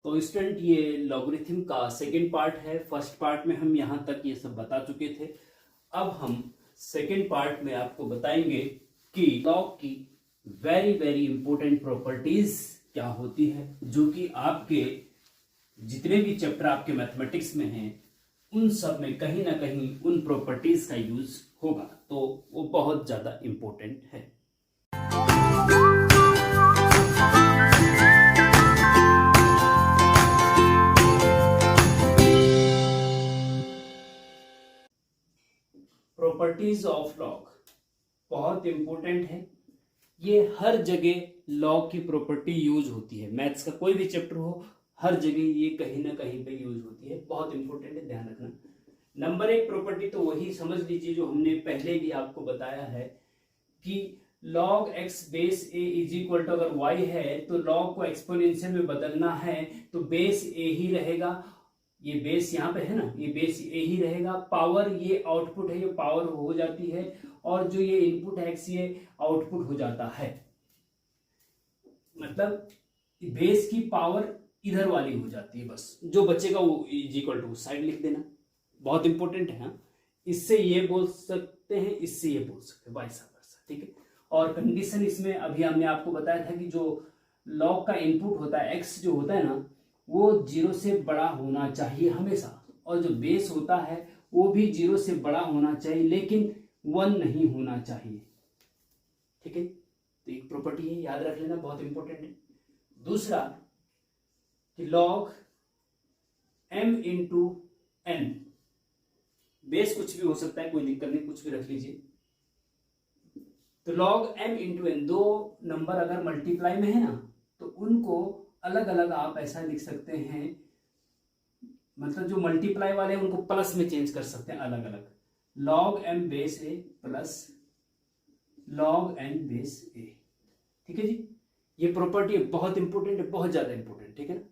तो स्टूडेंट ये लॉगरिथम का सेकेंड पार्ट है। फर्स्ट पार्ट में हम यहाँ तक ये सब बता चुके थे। अब हम सेकेंड पार्ट में आपको बताएंगे कि लॉग की वेरी वेरी इंपॉर्टेंट प्रॉपर्टीज क्या होती है, जो कि आपके जितने भी चैप्टर आपके मैथमेटिक्स में हैं उन सब में कहीं ना कहीं उन प्रॉपर्टीज का यूज होगा, तो वो बहुत ज्यादा इंपॉर्टेंट है। प्रॉपर्टीज ऑफ लॉग बहुत इंपॉर्टेंट है। ये हर जगह लॉग की प्रॉपर्टी यूज होती है। मैथ्स का कोई भी चैप्टर हो, हर जगह ये कहीं ना कहीं पे यूज होती है। बहुत इंपॉर्टेंट है, ध्यान रखना। नंबर एक प्रॉपर्टी तो वही समझ लीजिए जो हमने पहले भी आपको बताया है कि log x base a is equal to, अगर y है तो log को एक्सपोनेंशियल में बदलना है तो बेस a ही रहेगा। ये बेस यहाँ पे है ना, ये बेस a ही रहेगा। पावर ये आउटपुट है, ये पावर हो जाती है, और जो ये इनपुट है x ये आउटपुट हो जाता है। मतलब बेस की पावर इधर वाली हो जाती है, बस जो बचेगा वो इज इक्वल टू साइड लिख देना। बहुत इंपॉर्टेंट है। हाँ, इससे ये बोल सकते हैं, इससे ये बोल सकते हैं, वाइस वर्सा, ठीक है। और कंडीशन इसमें अभी हमने आपको बताया था कि जो लॉग का इनपुट होता है x जो होता है ना, वो 0 से बड़ा होना चाहिए हमेशा, और जो बेस होता है वो भी 0 से बड़ा होना चाहिए, लेकिन 1 नहीं होना चाहिए, ठीक है। तो एक प्रॉपर्टी है, याद रख लेना, बहुत इंपॉर्टेंट है। दूसरा कि log m into n, base कुछ भी हो सकता है, कोई दिक्कत नहीं, कुछ भी रख लीजिए। तो log m इंटू n, दो नंबर अगर मल्टीप्लाई में है ना तो उनको अलग अलग आप ऐसा लिख सकते हैं, मतलब जो मल्टीप्लाई वाले हैं उनको प्लस में चेंज कर सकते हैं अलग अलग। log m base a plus log n base a, ठीक है जी। ये प्रॉपर्टी बहुत इंपॉर्टेंट है, बहुत ज्यादा इंपॉर्टेंट, ठीक है ना।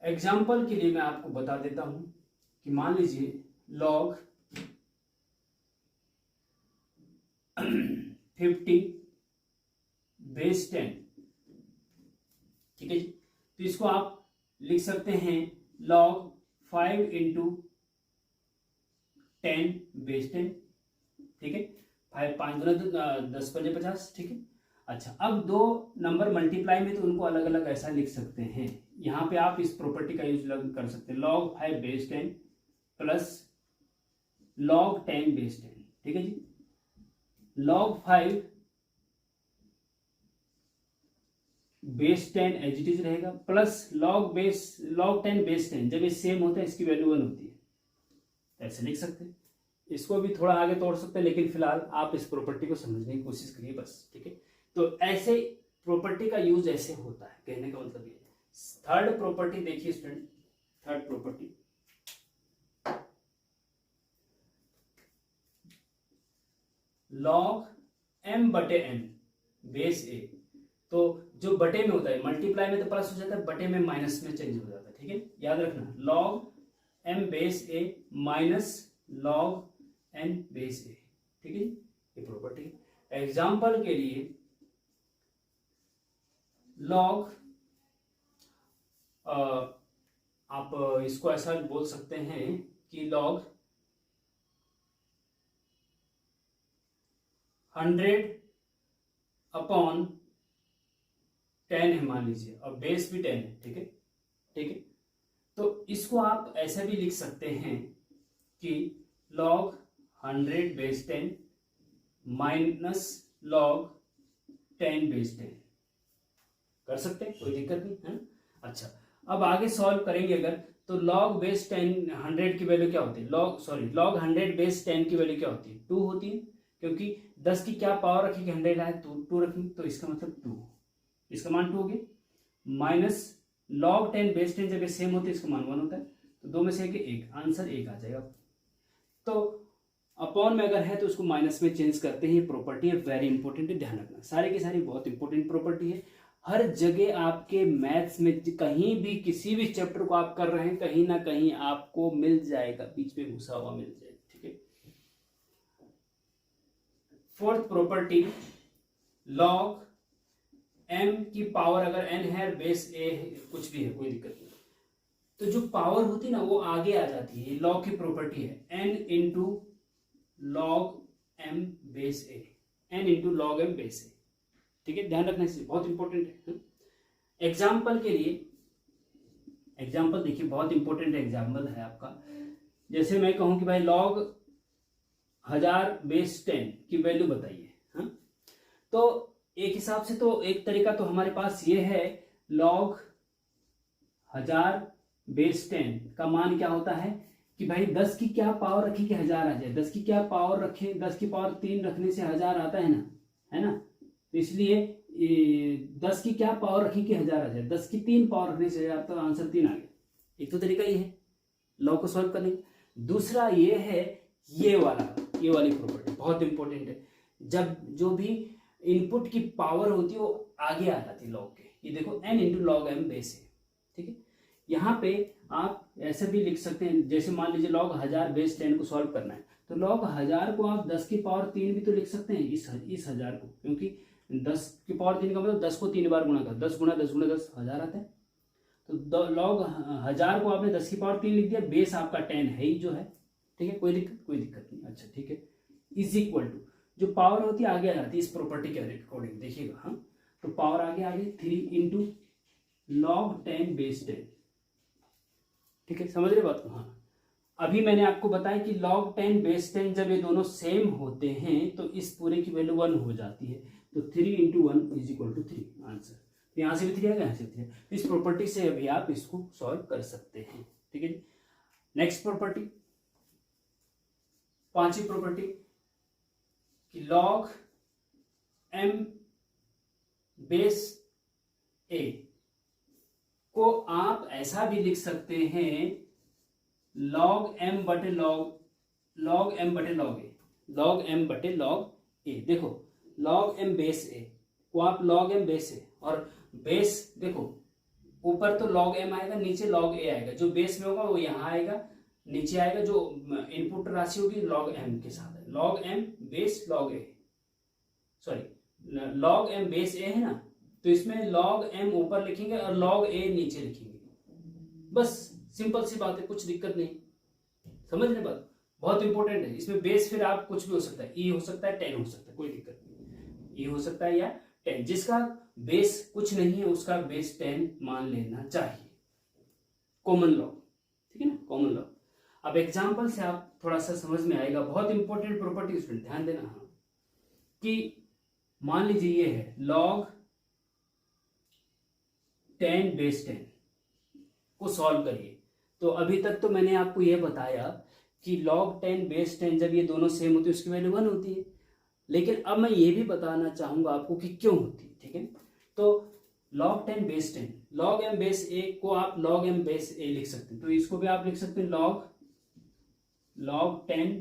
एग्जाम्पल के लिए मैं आपको बता देता हूं कि मान लीजिए log 50 बेस 10, ठीक है जी। तो इसको आप लिख सकते हैं log 5 इंटू 10 बेस 10, ठीक है। 5 5 10 5 50, ठीक है। अच्छा, अब दो नंबर मल्टीप्लाई में तो उनको अलग अलग ऐसा लिख सकते हैं। यहां पे आप इस प्रॉपर्टी का यूज कर सकते हैं, log 5 base 10 plus log 10 base 10, ठीक है जी। log 5 base 10 as it is रहेगा, प्लस log 10 बेस 10, जब ये सेम होता है इसकी वैल्यू 1 होती है, ऐसे लिख सकते हैं। इसको भी थोड़ा आगे तोड़ सकते हैं, लेकिन फिलहाल आप इस प्रॉपर्टी को समझने की कोशिश करिए बस, ठीक है। तो ऐसे प्रॉपर्टी का यूज ऐसे होता है, कहने का मतलब ये। थर्ड प्रॉपर्टी देखिए student, third property log m बटे n बेस a, तो जो बटे में होता है मल्टीप्लाई में तो प्लस हो जाता है, बटे में माइनस में चेंज हो जाता है, ठीक है। याद रखना log m base a minus log n base a, ठीक है। ये प्रॉपर्टी एग्जाम्पल के लिए log आप इसको ऐसा बोल सकते हैं कि log 100 अपॉन 10 है मान लीजिए, और बेस भी 10 है, ठीक है, ठीक है। तो इसको आप ऐसा भी लिख सकते हैं कि log 100 base 10 minus log 10 base 10 कर सकते हैं, कोई दिक्कत नहीं है। अच्छा, अब आगे सॉल्व करेंगे अगर, तो log बेस 10 100 की वैल्यू क्या होती है, log 100 बेस 10 की वैल्यू क्या होती है, 2 होती है, क्योंकि 10 की क्या पावर रखी, 100 आए तो 2 रखी, तो इसका मतलब 2, इसका मान 2 हो गया। माइनस log 10 बेस 10, जब ये सेम होती है इसका मान 1 होता है, तो 2 में से एक आंसर 1 आ जाएगा। तो अपॉन में अगर है तो उसको माइनस में चेंज करते हैं, प्रॉपर्टी है, वेरी इंपॉर्टेंट है, ध्यान रखना। सारी की सारी बहुत इंपॉर्टेंट प्रॉपर्टी है। हर जगह आपके मैथ्स में कहीं भी किसी भी चैप्टर को आप कर रहे हैं, कहीं ना कहीं आपको मिल जाएगा, बीच में घुसा हुआ मिल जाएगा, ठीक है। फोर्थ प्रॉपर्टी log m की पावर अगर n है, बेस a कुछ भी है, कोई दिक्कत नहीं, तो जो पावर होती है ना वो आगे आ जाती है। लॉग की प्रॉपर्टी है n into log m base a, n into log m base a। ठीक है, ध्यान रखना इससे, बहुत इंपॉर्टेंट है। एग्जाम्पल के लिए, एग्जाम्पल देखिए, बहुत इंपॉर्टेंट एग्जाम्पल है आपका। जैसे मैं कहूं कि भाई लॉग 1000 बेस 10 की वैल्यू बताइए, हाँ, तो एक हिसाब से तो एक तरीका तो हमारे पास ये है, लॉग 1000 बेस 10 का मान क्या होता है कि भाई 10 की क्या पावर रखी कि 1000 आ जाए, 10 की क्या पावर रखे, 10 की पावर 3 रखने से 1000 आता है ना, है ना। तो इसलिए 10 की क्या पावर रखी कि 1000 आ जाए, 10 की 3 पावर रखने से 1000, तो आंसर 3 आ गया। एक तो तरीका ये है लॉग को सॉल्व करने का। दूसरा ये है ये वाली प्रॉपर्टी बहुत इंपॉर्टेंट है। जब जो भी इनपुट की पावर होती है वो आगे आ जाती है लॉग के। ये देखो n into log m base है, ठीक है। यहाँ पे आप ऐसे भी लिख सकते हैं, जैसे मान लीजिए लॉग 1000 बेस 10 को सॉल्व करना है, तो लॉग 1000 को आप 10 की पावर 3 भी तो लिख सकते हैं इस 1000 को, क्योंकि 10 की पावर 3 का मतलब 10 को 3 बार गुणा कर, 10 गुणा 10 गुणा 10 1000 आता है। तो लॉग 1000 को आपने 10 की पावर 3 लिख दिया, बेस आपका 10 है ही जो है, ठीक है, कोई दिक्कत नहीं। अच्छा ठीक है, इज इक्वल टू जो पावर होती है आगे आ जाती है इस प्रॉपर्टी के अकॉर्डिंग, देखिएगा, हाँ, तो पावर आगे आ गई 3 इंटू लॉग 10 बेस 10, ठीक है, समझ रहे बात को। हाँ, अभी मैंने आपको बताया कि लॉग 10 बेस 10 जब ये दोनों सेम होते हैं तो इस पूरे की वैल्यू 1 हो जाती है, तो 3 into 1 is equal to 3 answer. यहाँ से भी 3 आएगा, यहाँ से भी 3। इस प्रॉपर्टी से अभी आप इसको सॉल्व कर सकते हैं, ठीक है। नेक्स्ट प्रॉपर्टी, पांचवी प्रॉपर्टी कि लॉग m बेस a को आप ऐसा भी लिख सकते हैं लॉग m बटे लॉग m बटे लॉग a, लॉग m बटे लॉग a। देखो लॉग m बेस a को आप लॉग m बेस a, और बेस देखो ऊपर तो लॉग m आएगा, नीचे लॉग a आएगा, जो बेस में होगा वो यहाँ आएगा, नीचे आएगा, जो इनपुट राशि होगी लॉग m के साथ है, log m base log a, sorry log m base a है ना, तो इसमें लॉग m ऊपर लिखेंगे और लॉग a नीचे लिखेंगे, बस सिंपल सी बात है, कुछ दिक्कत नहीं, समझ रहे बात, बहुत इंपॉर्टेंट है। इसमें बेस फिर आप कुछ भी हो सकता है, e हो सकता है 10 हो सकता है, कोई दिक्कत नहीं, e हो सकता है या 10, जिसका बेस कुछ नहीं है उसका बेस 10 मान लेना चाहिए, कॉमन लॉ, ठीक है ना, कॉमन लॉ। अब एग्जाम्पल से आप थोड़ा सा समझ में आएगा, बहुत इंपॉर्टेंट प्रॉपर्टी स्टूडेंट ध्यान देना। हाँ, कि मान लीजिए ये है लॉग 10 बेस 10 को सॉल्व करिए, तो अभी तक तो मैंने आपको यह बताया कि लॉग 10 बेस 10 जब ये दोनों सेम होती है उसकी वैल्यू 1 होती है, लेकिन अब मैं ये भी बताना चाहूंगा आपको कि क्यों होती है, ठीक है। तो log 10 base 10, log m base a को आप लॉग m बेस a लिख सकते हैं, तो इसको भी आप लिख सकते हैं log 10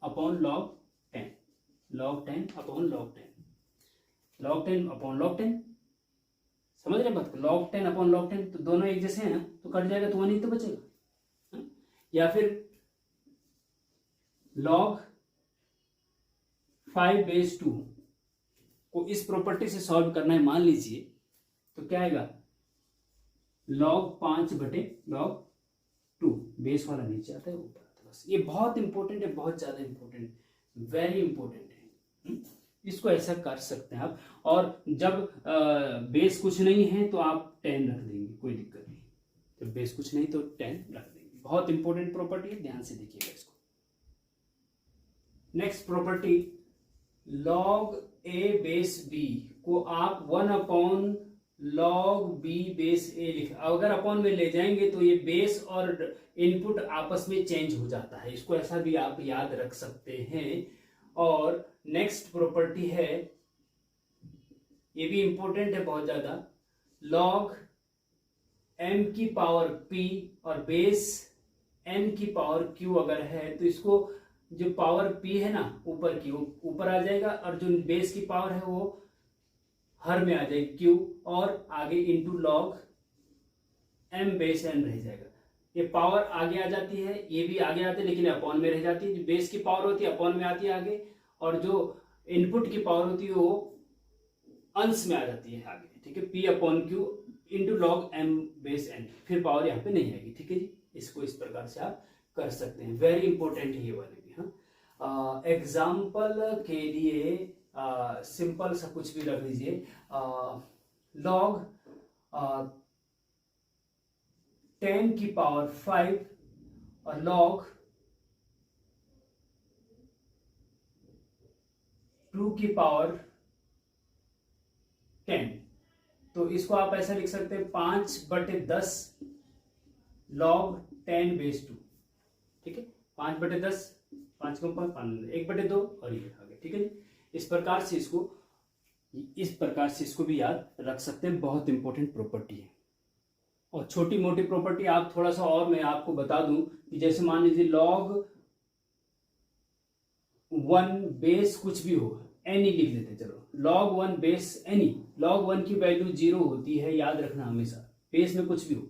upon log 10, log 10 upon log 10, log 10 upon log 10, समझ रहे बात को, लॉग 10 अपॉन लॉग 10, तो दोनों एक जैसे हैं ना, तो कट जाएगा तो 1 ही तो बचेगा। या फिर लॉग 5 बेस 2 को इस प्रॉपर्टी से सॉल्व करना है मान लीजिए, तो क्या आएगा लॉग 5 बटे लॉग 2, बेस वाला नीचे आता है ऊपर आता है, बस ये बहुत इंपॉर्टेंट है, बहुत ज्यादा इंपॉर्टेंट, वेरी इंपॉर्टेंट है, इसको ऐसा कर सकते हैं आप। और जब बेस कुछ नहीं है तो आप 10 रख देंगे, कोई दिक्कत नहीं, जब बेस कुछ नहीं तो 10 रख देंगे, बहुत इंपॉर्टेंट प्रॉपर्टी है, ध्यान से देखिएगा इसको। Next property, log a base b को आप 1 upon log b base a लिख, अगर अपॉन में ले जाएंगे तो ये बेस और इनपुट आपस में चेंज हो जाता है, इसको ऐसा भी आप याद रख सकते हैं। और नेक्स्ट प्रॉपर्टी है, ये भी इंपॉर्टेंट है बहुत ज्यादा, लॉग m की पावर p और बेस n की पावर q अगर है तो इसको जो पावर p है ना ऊपर की, वो ऊपर आ जाएगा, और जो बेस की पावर है वो हर में आ जाएगी q, और आगे into log m base n रह जाएगा। ये पावर आगे आ जाती है, ये भी आगे आते हैं लेकिन अपॉन में रह जाती है, जो बेस की पावर होती है अपॉन में आती है आगे, और जो इनपुट की पावर होती है वो अंश में आ जाती है आगे, ठीक है, p upon Q into log m base n, फिर पावर यहाँ पे नहीं आएगी, ठीक है जी। इसको इस प्रकार से आप कर सकते हैं, वेरी इंपॉर्टेंट ये वाले भी। हाँ, एग्जाम्पल के लिए सिंपल सा कुछ भी रख लीजिए, लॉग 10 की पावर 5 और लॉग 2 की पावर 10, तो इसको आप ऐसा लिख सकते हैं 5/10 लॉग 10 बेस 2, ठीक है, 5/10, 5 को 1/2 और ये आ गया, ठीक है जी। इस प्रकार से इसको भी याद रख सकते हैं, बहुत इंपॉर्टेंट प्रॉपर्टी है। और छोटी मोटी प्रॉपर्टी आप थोड़ा सा और मैं आपको बता दूं कि जैसे मान लीजिए log 1 बेस कुछ भी हो, एनी लिख देते हैं, चलो log 1 बेस एनी, log 1 की वैल्यू 0 होती है, याद रखना हमेशा, बेस में कुछ भी हो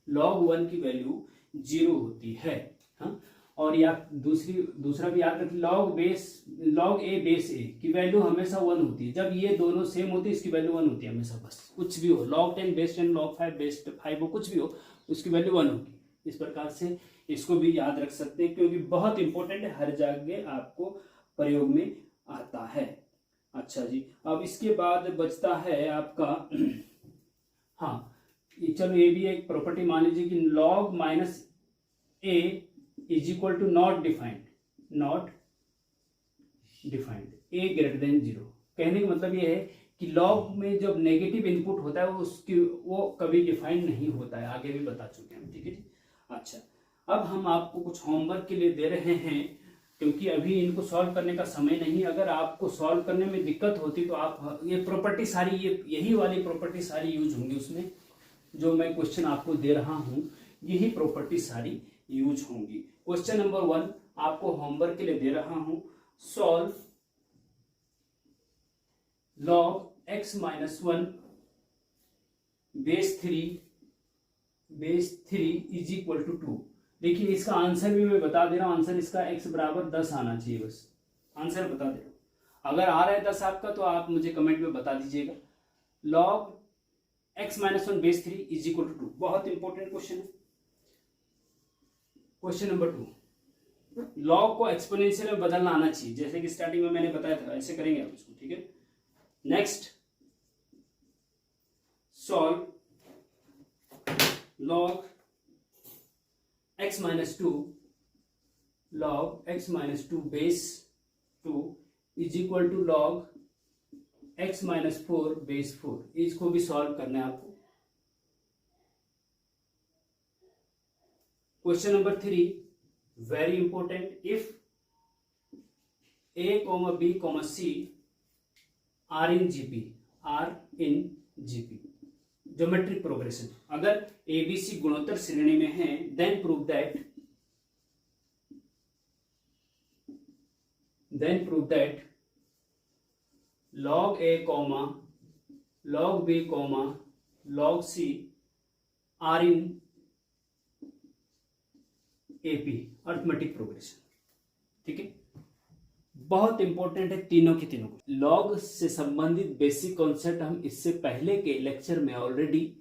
log 1 की वैल्यू 0 होती है। हाँ, और या दूसरा भी याद रखें, log a बेस a की वैल्यू हमेशा 1 होती है, जब ये दोनों सेम होती है इसकी वैल्यू 1 होती है हमेशा, बस कुछ भी हो, log 10 बेस 10, log 5 बेस 5 हो, कुछ भी हो उसकी वैल्यू 1 होगी। इस प्रकार से इसको भी याद रख सकते हैं, क्योंकि बहुत इंपॉर्टेंट है, हर जगह आपको प्रयोग में आता है। अच्छा जी, अब इसके बाद बचता है आपका हाँ, चलो ये भी एक प्रॉपर्टी मान लीजिए कि log minus a is equal to not defined a greater than 0। कहने का मतलब ये है कि लॉग में जब नेगेटिव इनपुट होता है वो कभी डिफाइंड नहीं होता है, आगे भी बता चुके हैं, ठीक है जी। अच्छा, अब हम आपको कुछ होमवर्क के लिए दे रहे हैं, क्योंकि अभी इनको सॉल्व करने का समय नहीं। अगर आपको सॉल्व करने में दिक्कत होती तो आप ये प्रॉपर्टी सारी, यही वाली प्रॉपर्टी सारी यूज होंगी उसमें, जो मैं क्वेश्चन आपको दे रहा हूँ यही प्रॉपर्टी सारी यूज होंगी। क्वेश्चन नंबर 1 आपको होमवर्क के लिए दे रहा हूं, solve log x minus 1 base 3 is equal to 2। देखिए इसका आंसर भी मैं बता दे रहा हूं, आंसर इसका x बराबर 10 आना चाहिए, बस आंसर बता दे रहा हूं। अगर आ रहा है 10 आपका तो आप मुझे कमेंट में बता दीजिएगा। log x minus 1 base 3 is equal to 2, बहुत इंपॉर्टेंट क्वेश्चन है। क्वेश्चन नंबर 2, लॉग को एक्सपोनेंशियल में बदलना आना चाहिए, जैसे कि स्टार्टिंग में मैंने बताया था, ऐसे करेंगे आप इसको, ठीक है। Next, solve log x minus 2 base 2 is equal to log x minus 4 base 4। इसको भी सॉल्व करना है आपको। Question number 3, very important, if a, b, c are in GP, geometric progression, अगर ABC गुणोत्तर श्रेणी में है, then prove that log a, log b, log c are in AP, arithmetic progression, ठीक है। बहुत इंपॉर्टेंट है तीनों की तीनों। लॉग से संबंधित बेसिक कॉन्सेप्ट हम इससे पहले के लेक्चर में ऑलरेडी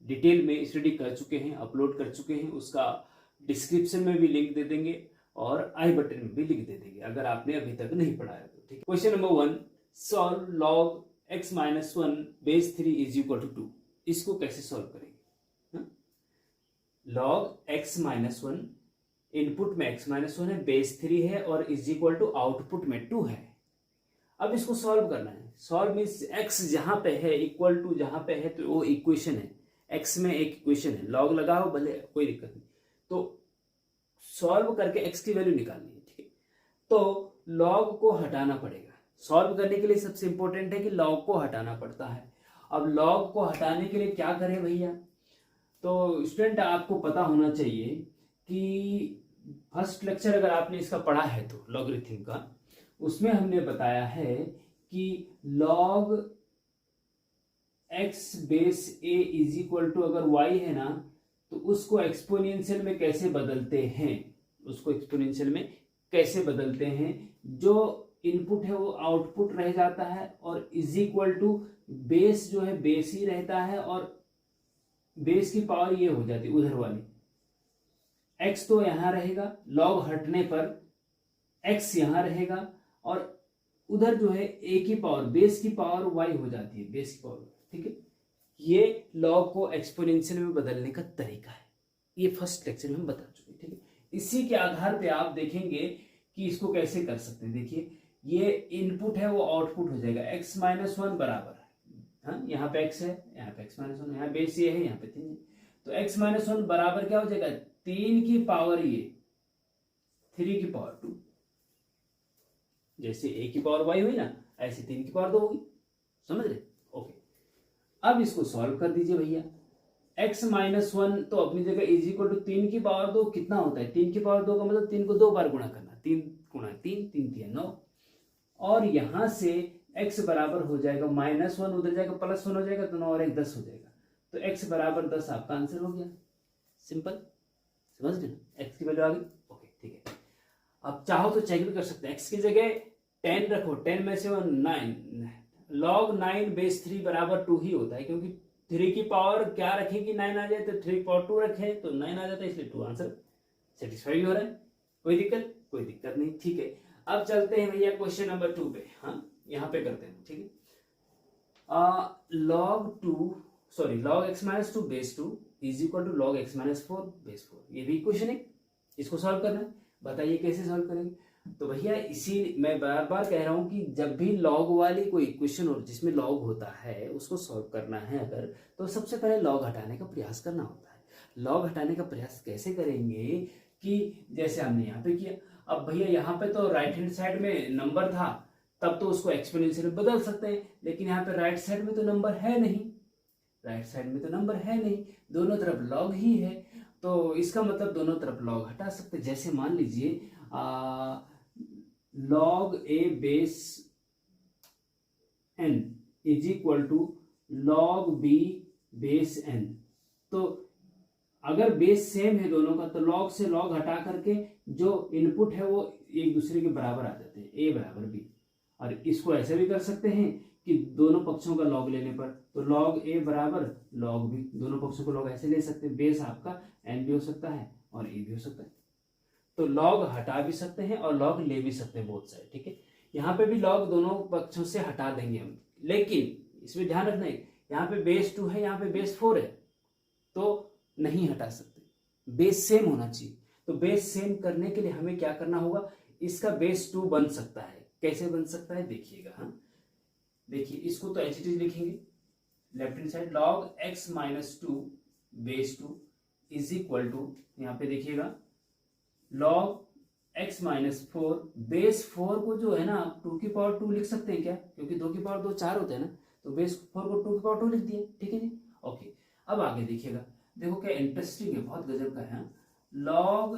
डिटेल में स्टडी कर चुके हैं, अपलोड कर चुके हैं, उसका डिस्क्रिप्शन में भी लिंक दे देंगे और आई बटन में भी लिंक दे देंगे, अगर आपने अभी तक नहीं पढ़ा है तो, ठीक है। Question number 1, solve log x minus 1 base 3 is equal to 2। इसको कैसे सॉल्व करेंगे? log x माइनस 1, इनपुट में x माइनस 1 है, बेस 3 है और इज इक्वल टू आउटपुट में 2 है। अब इसको सॉल्व करना है। सॉल्व मीन्स x जहां पे है इक्वल टू जहां पे है तो वो इक्वेशन है, x में एक इक्वेशन है, लॉग लगाओ भले, कोई दिक्कत नहीं। तो सॉल्व करके x की वैल्यू निकालनी है, ठीक है। तो लॉग को हटाना पड़ेगा। सॉल्व करने के लिए सबसे इंपॉर्टेंट है कि लॉग को हटाना पड़ता है। अब लॉग को हटाने के लिए क्या करें भैया? तो स्टूडेंट आपको पता होना चाहिए कि फर्स्ट लेक्चर अगर आपने इसका पढ़ा है तो लॉगरिथम का, उसमें हमने बताया है कि log x base a is equal to अगर y है ना, तो उसको एक्सपोनेंशियल में कैसे बदलते हैं, जो इनपुट है वो आउटपुट रह जाता है और इज इक्वल टू बेस जो है बेस ही रहता है और बेस की पावर ये हो जाती है उधर वाली, x तो यहां रहेगा, लॉग हटने पर x यहां रहेगा और उधर जो है a की पावर बेस की पावर y हो जाती है, बेस की पावर, ठीक है। ये लॉग को एक्सपोनेंशियल में बदलने का तरीका है, ये फर्स्ट लेक्चर में हम बता चुके हैं, ठीक है। इसी के आधार पे आप देखेंगे कि इसको कैसे कर सकते हैं। देखिए ये इनपुट है वो आउटपुट हो जाएगा, x-1 बराबर है, हाँ यहाँ पे x है, यहाँ पे x-1, यहाँ बेस ये है, यहाँ पे 3 है, तो x-1 बराबर क्या हो जाएगा, 3 की पावर ये 3 की पावर 2, जैसे a की पावर y हुई ना, ऐसे 3 की पावर 2 होगी, समझ रहे, ओके। अब इसको सॉल्व कर दीजिए भैया, x-1 तो अपनी जगह इज इक्वल टू 3 की पावर 2 कितना होता है, 3 की पावर 2 का मतलब 3 को 2 बार गुणा करना, 3 गुणा 3, 3 3 9, और यहां से x बराबर हो जाएगा -1 उधर जाएगा +1 हो जाएगा, तो 9 और 1 10 हो जाएगा, तो x बराबर 10 आपका आंसर हो गया, सिंपल, समझ गए ना, x की वैल्यू आ गई, ओके ठीक है। अब चाहो तो चेक भी कर सकते हैं, x की जगह 10 रखो, 10 में से 9 log 9 बेस 3 बराबर 2 ही होता है, क्योंकि 3 की पावर क्या रखेगी 9 आ जाए, तो 3 की पावर 2 रखे तो 9 आ जाता है, इसलिए 2 आंसर सेटिस्फाई हो रहा है, कोई दिक्कत, कोई दिक्कत नहीं, ठीक है। अब चलते हैं भैया क्वेश्चन नंबर 2 पे, हाँ यहाँ पे करते हैं, ठीक है। log x-2 base 2 is equal to log x-4 base 4, ये भी इक्वेशन है, इसको सॉल्व करना है, बताइए कैसे सॉल्व करेंगे। तो भैया इसी मैं बार बार कह रहा हूं कि जब भी लॉग वाली कोई इक्वेशन हो जिसमें लॉग होता है उसको सॉल्व करना है अगर, तो सबसे पहले लॉग हटाने का प्रयास करना होता है। लॉग हटाने का प्रयास कैसे करेंगे कि जैसे हमने यहाँ पे किया, अब भैया यहाँ पे तो राइट हैंड साइड में नंबर था, तब तो उसको एक्सपोनेंशियल में बदल सकते हैं, लेकिन यहाँ पे राइट साइड में तो नंबर है नहीं, राइट साइड में तो नंबर है नहीं, दोनों तरफ लॉग ही है, तो इसका मतलब दोनों तरफ लॉग हटा सकते। जैसे मान लीजिए log a base n is equal to log b base n, तो अगर बेस सेम है दोनों का तो log से log हटा करके जो इनपुट है वो एक दूसरे के बराबर आ जाते हैं, a बराबर b। और इसको ऐसे भी कर सकते हैं कि दोनों पक्षों का log लेने पर तो log a बराबर log b, दोनों पक्षों को log ऐसे ले सकते हैं, बेस आपका n भी हो सकता है और a भी हो सकता है, तो log हटा भी सकते हैं और log ले भी सकते हैं बोथ साइड, ठीक है। यहाँ पे भी log दोनों पक्षों से हटा देंगे हम, लेकिन इसमें ध्यान रखना है यहाँ पे बेस 2 है, यहाँ पे बेस 4 है, तो नहीं हटा सकते, बेस सेम होना चाहिए। तो बेस सेम करने के लिए हमें क्या करना होगा, इसका बेस 2 बन सकता है, कैसे बन सकता है देखिएगा, हाँ देखिए इसको तो एच लिखेंगे, left hand side log x-2 base 2 is equal to, यहाँ पे देखिएगा log x-4 बेस 4 को जो है ना आप 2 की पावर 2 लिख सकते हैं क्या, क्योंकि 2 की पावर 2 4 होते हैं ना, तो बेस 4 को 2 की पावर 2 लिख दिए, ठीक है जी, ओके। अब आगे देखिएगा, देखो क्या इंटरेस्टिंग है, बहुत गजब का है, log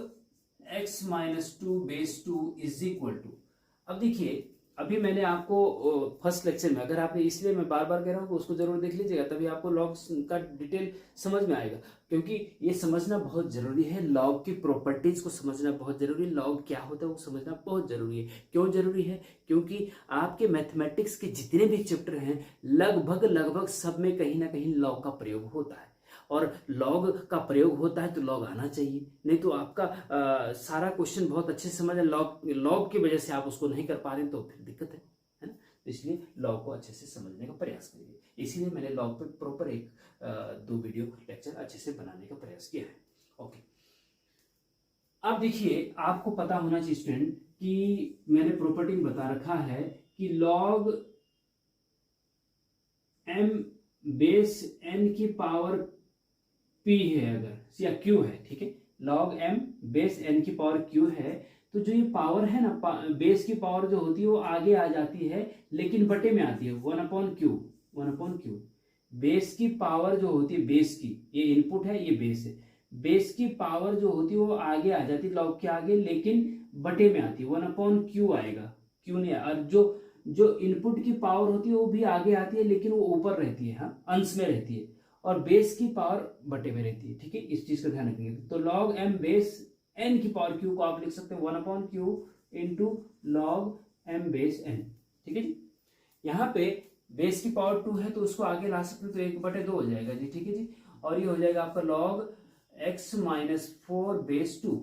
x-2 base 2 is equal to, अब देखिए अभी मैंने आपको फर्स्ट लेक्चर में, अगर आपने, इसलिए मैं बार बार कह रहा हूँ कि उसको जरूर देख लीजिएगा, तभी आपको लॉग का डिटेल समझ में आएगा, क्योंकि ये समझना बहुत जरूरी है, लॉग की प्रॉपर्टीज को समझना बहुत जरूरी है, लॉग क्या होता है वो समझना बहुत जरूरी है। क्यों जरूरी है, क्योंकि आपके मैथमेटिक्स के जितने भी चैप्टर हैं लगभग सब में कहीं ना कहीं लॉग का प्रयोग होता है, और लॉग का प्रयोग होता है तो लॉग आना चाहिए, नहीं तो आपका सारा क्वेश्चन बहुत अच्छे से समझ, लॉग की वजह से आप उसको नहीं कर पा रहे हैं तो फिर दिक्कत है ना, तो इसलिए लॉग को अच्छे से समझने का प्रयास करिए, इसीलिए मैंने लॉग पे प्रॉपर एक 2 वीडियो लेक्चर अच्छे से बनाने का प्रयास किया है, ओके। अब देखिए आपको पता होना चाहिए स्टूडेंट कि मैंने प्रॉपर्टी में बता रखा है कि log m बेस n की पावर p है अगर, या q है, ठीक है, log m बेस n की पावर q है, तो जो ये पावर है ना, बेस की पावर जो होती है वो आगे आ जाती है लेकिन बटे में आती है, 1/q, बेस की पावर जो होती है, बेस की, ये इनपुट है ये बेस है, बेस की पावर जो होती है वो आगे आ जाती है लॉग के आगे, लेकिन बटे में आती है, 1/q आएगा, q नहीं, और जो इनपुट की पावर होती है वो भी आगे आती है लेकिन वो ऊपर रहती है, हाँ अंश में रहती है, और बेस की पावर बटे में रहती है, ठीक है, इस चीज का ध्यान रखेंगे। तो log m बेस n की पावर q को आप लिख सकते हैं 1/q into log m base n, ठीक है जी। यहाँ पे बेस की पावर 2 है तो उसको आगे ला सकते हैं, तो 1/2 हो जाएगा जी, ठीक है जी। और ये हो जाएगा आपका log x माइनस 4 बेस 2,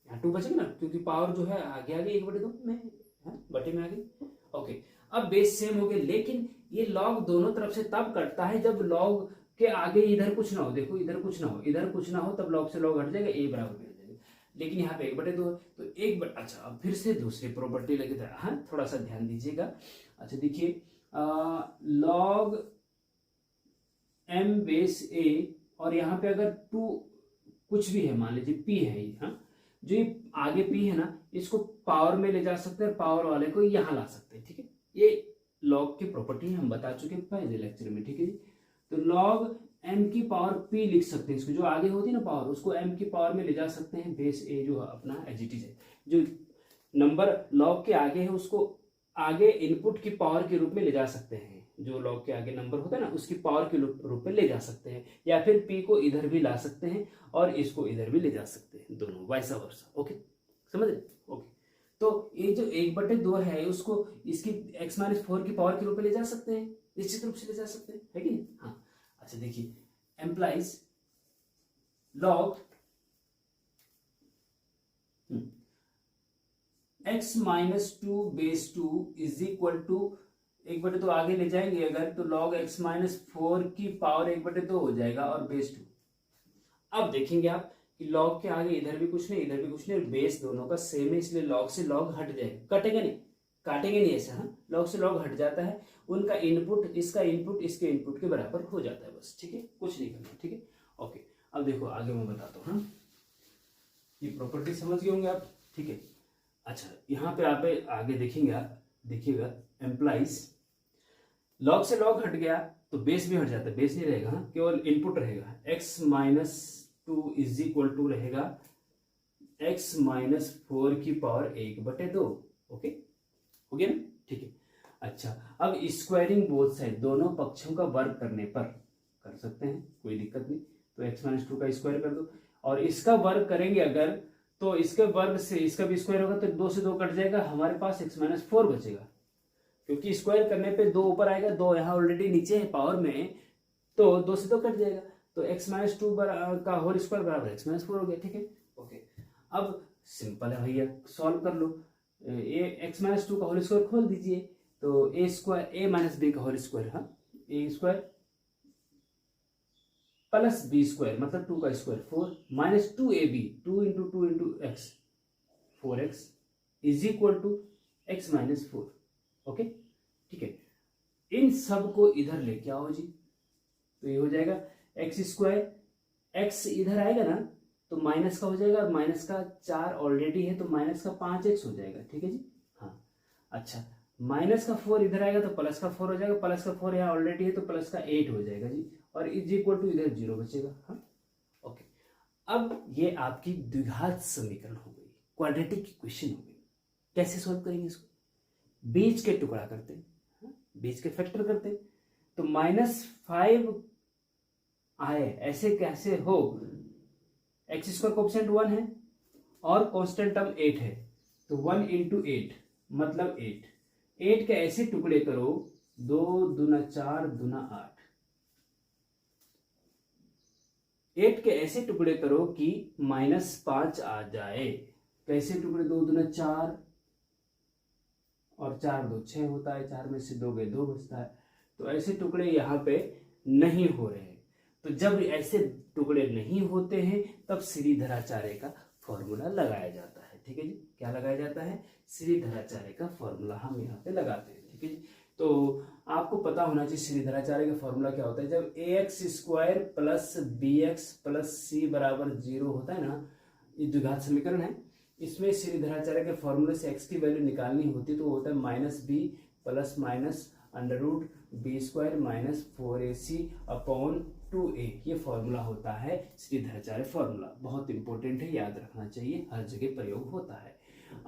यहाँ 2 बचेगा ना, क्योंकि पावर जो है आगे आगे 1/2 में है, बटे में आगे। ओके, अब बेस सेम हो गए, लेकिन ये लॉग दोनों तरफ से तब कटता है जब लॉग के आगे इधर कुछ ना हो। देखो इधर कुछ ना हो, इधर कुछ ना हो, तब लॉग से लॉग हट जाएगा, a बराबर भी हो जाएगा। लेकिन यहाँ पे 1/2 है, तो अच्छा अब फिर से दूसरी प्रॉपर्टी लगी था, हाँ थोड़ा सा ध्यान दीजिएगा। अच्छा देखिए, लॉग m बेस a, और यहाँ पे अगर 2 कुछ भी है, मान लीजिए p है ये, हाँ जो ये आगे p है ना, इसको पावर में ले जा सकते हैं, पावर वाले को यहाँ ला सकते हैं, ठीक है। ये लॉग की प्रॉपर्टी हम बता चुके हैं पहले लेक्चर में, ठीक है जी। तो लॉग m की पावर p लिख सकते हैं, इसको जो आगे होती है ना पावर, उसको m की पावर में ले जा सकते हैं, बेस a जो अपना एज इट इज है, जो नंबर लॉग के आगे है उसको आगे इनपुट की पावर के रूप में ले जा सकते हैं, जो लॉग के आगे नंबर होता है ना उसकी पावर के रूप में ले जा सकते हैं, या फिर p को इधर भी ला सकते हैं और इसको इधर भी ले जा सकते हैं, दोनों वाइसा वर्सा। ओके, समझ रहे? ओके, तो ये जो 1/2 है उसको इसकी x माइनस 4 की पावर के रूप में ले जा सकते हैं, निश्चित रूप से ले जा सकते हैं, है कि नहीं? हाँ, अच्छा देखिए, implies log x minus 2 base 2 is equal to 1/2 आगे ले जाएंगे अगर, तो log x माइनस 4 की पावर 1/2 हो जाएगा और बेस 2। अब देखेंगे आप कि log के आगे इधर भी कुछ नहीं, इधर भी कुछ नहीं, बेस दोनों का सेम है, इसलिए log से log हट जाएगा, कटेगा नहीं, काटेंगे नहीं ऐसा, हाँ log से log हट जाता है, उनका इनपुट इसका इनपुट इसके इनपुट के बराबर हो जाता है, बस, ठीक है, कुछ नहीं करना, ठीक है। ओके, अब देखो आगे मैं बताता हूँ, हाँ ये प्रॉपर्टी समझ गए होंगे आप, ठीक है। अच्छा यहाँ पे आप आगे देखेंगे, आप देखिएगा, एम्प्लाइज लॉग से लॉग हट गया तो बेस भी हट जाता है, बेस नहीं रहेगा, हाँ केवल इनपुट रहेगा, x minus 2 is equal to रहेगा x माइनस 4 की पावर 1/2। ओके, हो गया ना, ठीक है। अच्छा, अब स्क्वायरिंग बोथ साइड, दोनों पक्षों का वर्ग करने पर कर सकते हैं, कोई दिक्कत नहीं, तो x माइनस 2 का स्क्वायर कर दो, और इसका वर्ग करेंगे अगर, तो इसके वर्ग से इसका भी स्क्वायर होगा, तो 2 से 2 कट जाएगा, हमारे पास x माइनस 4 बचेगा, क्योंकि स्क्वायर करने पे 2 ऊपर आएगा, 2 यहाँ ऑलरेडी नीचे है पावर में, तो 2 से 2 कट जाएगा, तो x माइनस 2 का होल स्क्वायर बराबर x माइनस 4 हो गया, ठीक है। ओके, अब सिंपल है भैया, सॉल्व कर लो, ये x माइनस 2 का होल स्क्वायर खोल दीजिए, तो a square a minus B का होल स्क्वायर, हाँ a square plus B square मतलब 2 का square 4 minus 2ab 2 into 2 into x 4x is equal to x minus 4। Okay, ठीक है, इन सब को इधर लेके आओ जी, तो ये हो जाएगा एक्स स्क्वायर, एक्स इधर आएगा ना तो माइनस का हो जाएगा, और माइनस का 4 ऑलरेडी है तो माइनस का 5x हो जाएगा, ठीक है जी। हाँ, अच्छा माइनस का 4 इधर आएगा तो प्लस का 4 हो जाएगा, प्लस का 4 यहाँ ऑलरेडी है तो प्लस का 8 हो जाएगा जी, और इज इक्वल टू इधर 0 बचेगा। हाँ, ओके, अब ये आपकी द्विघात समीकरण हो गई, क्वाड्रेटिक इक्वेशन हो गई। कैसे सॉल्व करेंगे इसको? बीच के टुकड़ा करते हैं, बीच के फैक्टर करते हैं, तो -5 आए, ऐसे कैसे हो, एक्स स्क्वायर कोएफिशिएंट 1 है और कांस्टेंट टर्म 8 है, तो 1 इंटू 8 मतलब 8 के ऐसे टुकड़े करो, 2 दूना 4 दूना 8, 8 के ऐसे टुकड़े करो कि -5 आ जाए। कैसे टुकड़े? 2 दूना 4 और 4 2 6 होता है, 4 में से 2 गए 2 बचता है, तो ऐसे टुकड़े यहाँ पे नहीं हो रहे हैं। तो जब ऐसे टुकड़े नहीं होते हैं तब श्रीधराचार्य का फॉर्मूला लगाया जाता है, ठीक है जी। क्या लगाया जाता है? श्रीधराचार्य का फॉर्मूला हम यहाँ पे लगाते हैं, ठीक है जी। तो आपको पता होना चाहिए श्रीधराचार्य का फॉर्मूला क्या होता है। जब ax square plus bx plus c बराबर 0 होता है ना, ये द्विघात समीकरण है, इसमें श्रीधराचार्य के फॉर्मूले से x की वैल्यू निकालनी होती तो होता है -b plus minus under root B square minus 4ac upon 2a। ये फॉर्मूला होता है श्रीधराचार्य फॉर्मूला, बहुत इंपॉर्टेंट है, याद रखना चाहिए, हर जगह प्रयोग होता है।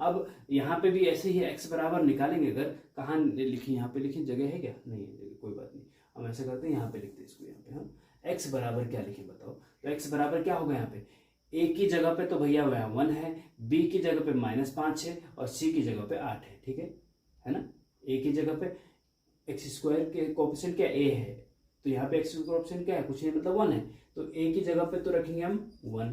अब यहाँ पे भी ऐसे ही x बराबर निकालेंगे, अगर कहाँ लिखी, यहाँ पे लिखी, जगह है क्या? नहीं है जगह, कोई बात नहीं, हम ऐसा करते हैं यहाँ पे लिखते हैं इसको, यहाँ पे हम x बराबर क्या लिखे बताओ। तो x बराबर क्या होगा यहाँ पे, a की जगह पे तो भैया वह 1 है, b की जगह पे -5 है और c की जगह पे 8 है, ठीक है ना। a की जगह पे एक्स स्क्वायर के कोएफिशिएंट क्या ए है, तो यहाँ पे एक्स का कोएफिशिएंट क्या है, कुछ नहीं मतलब 1 है, तो ए की जगह पे तो रखेंगे हम 1,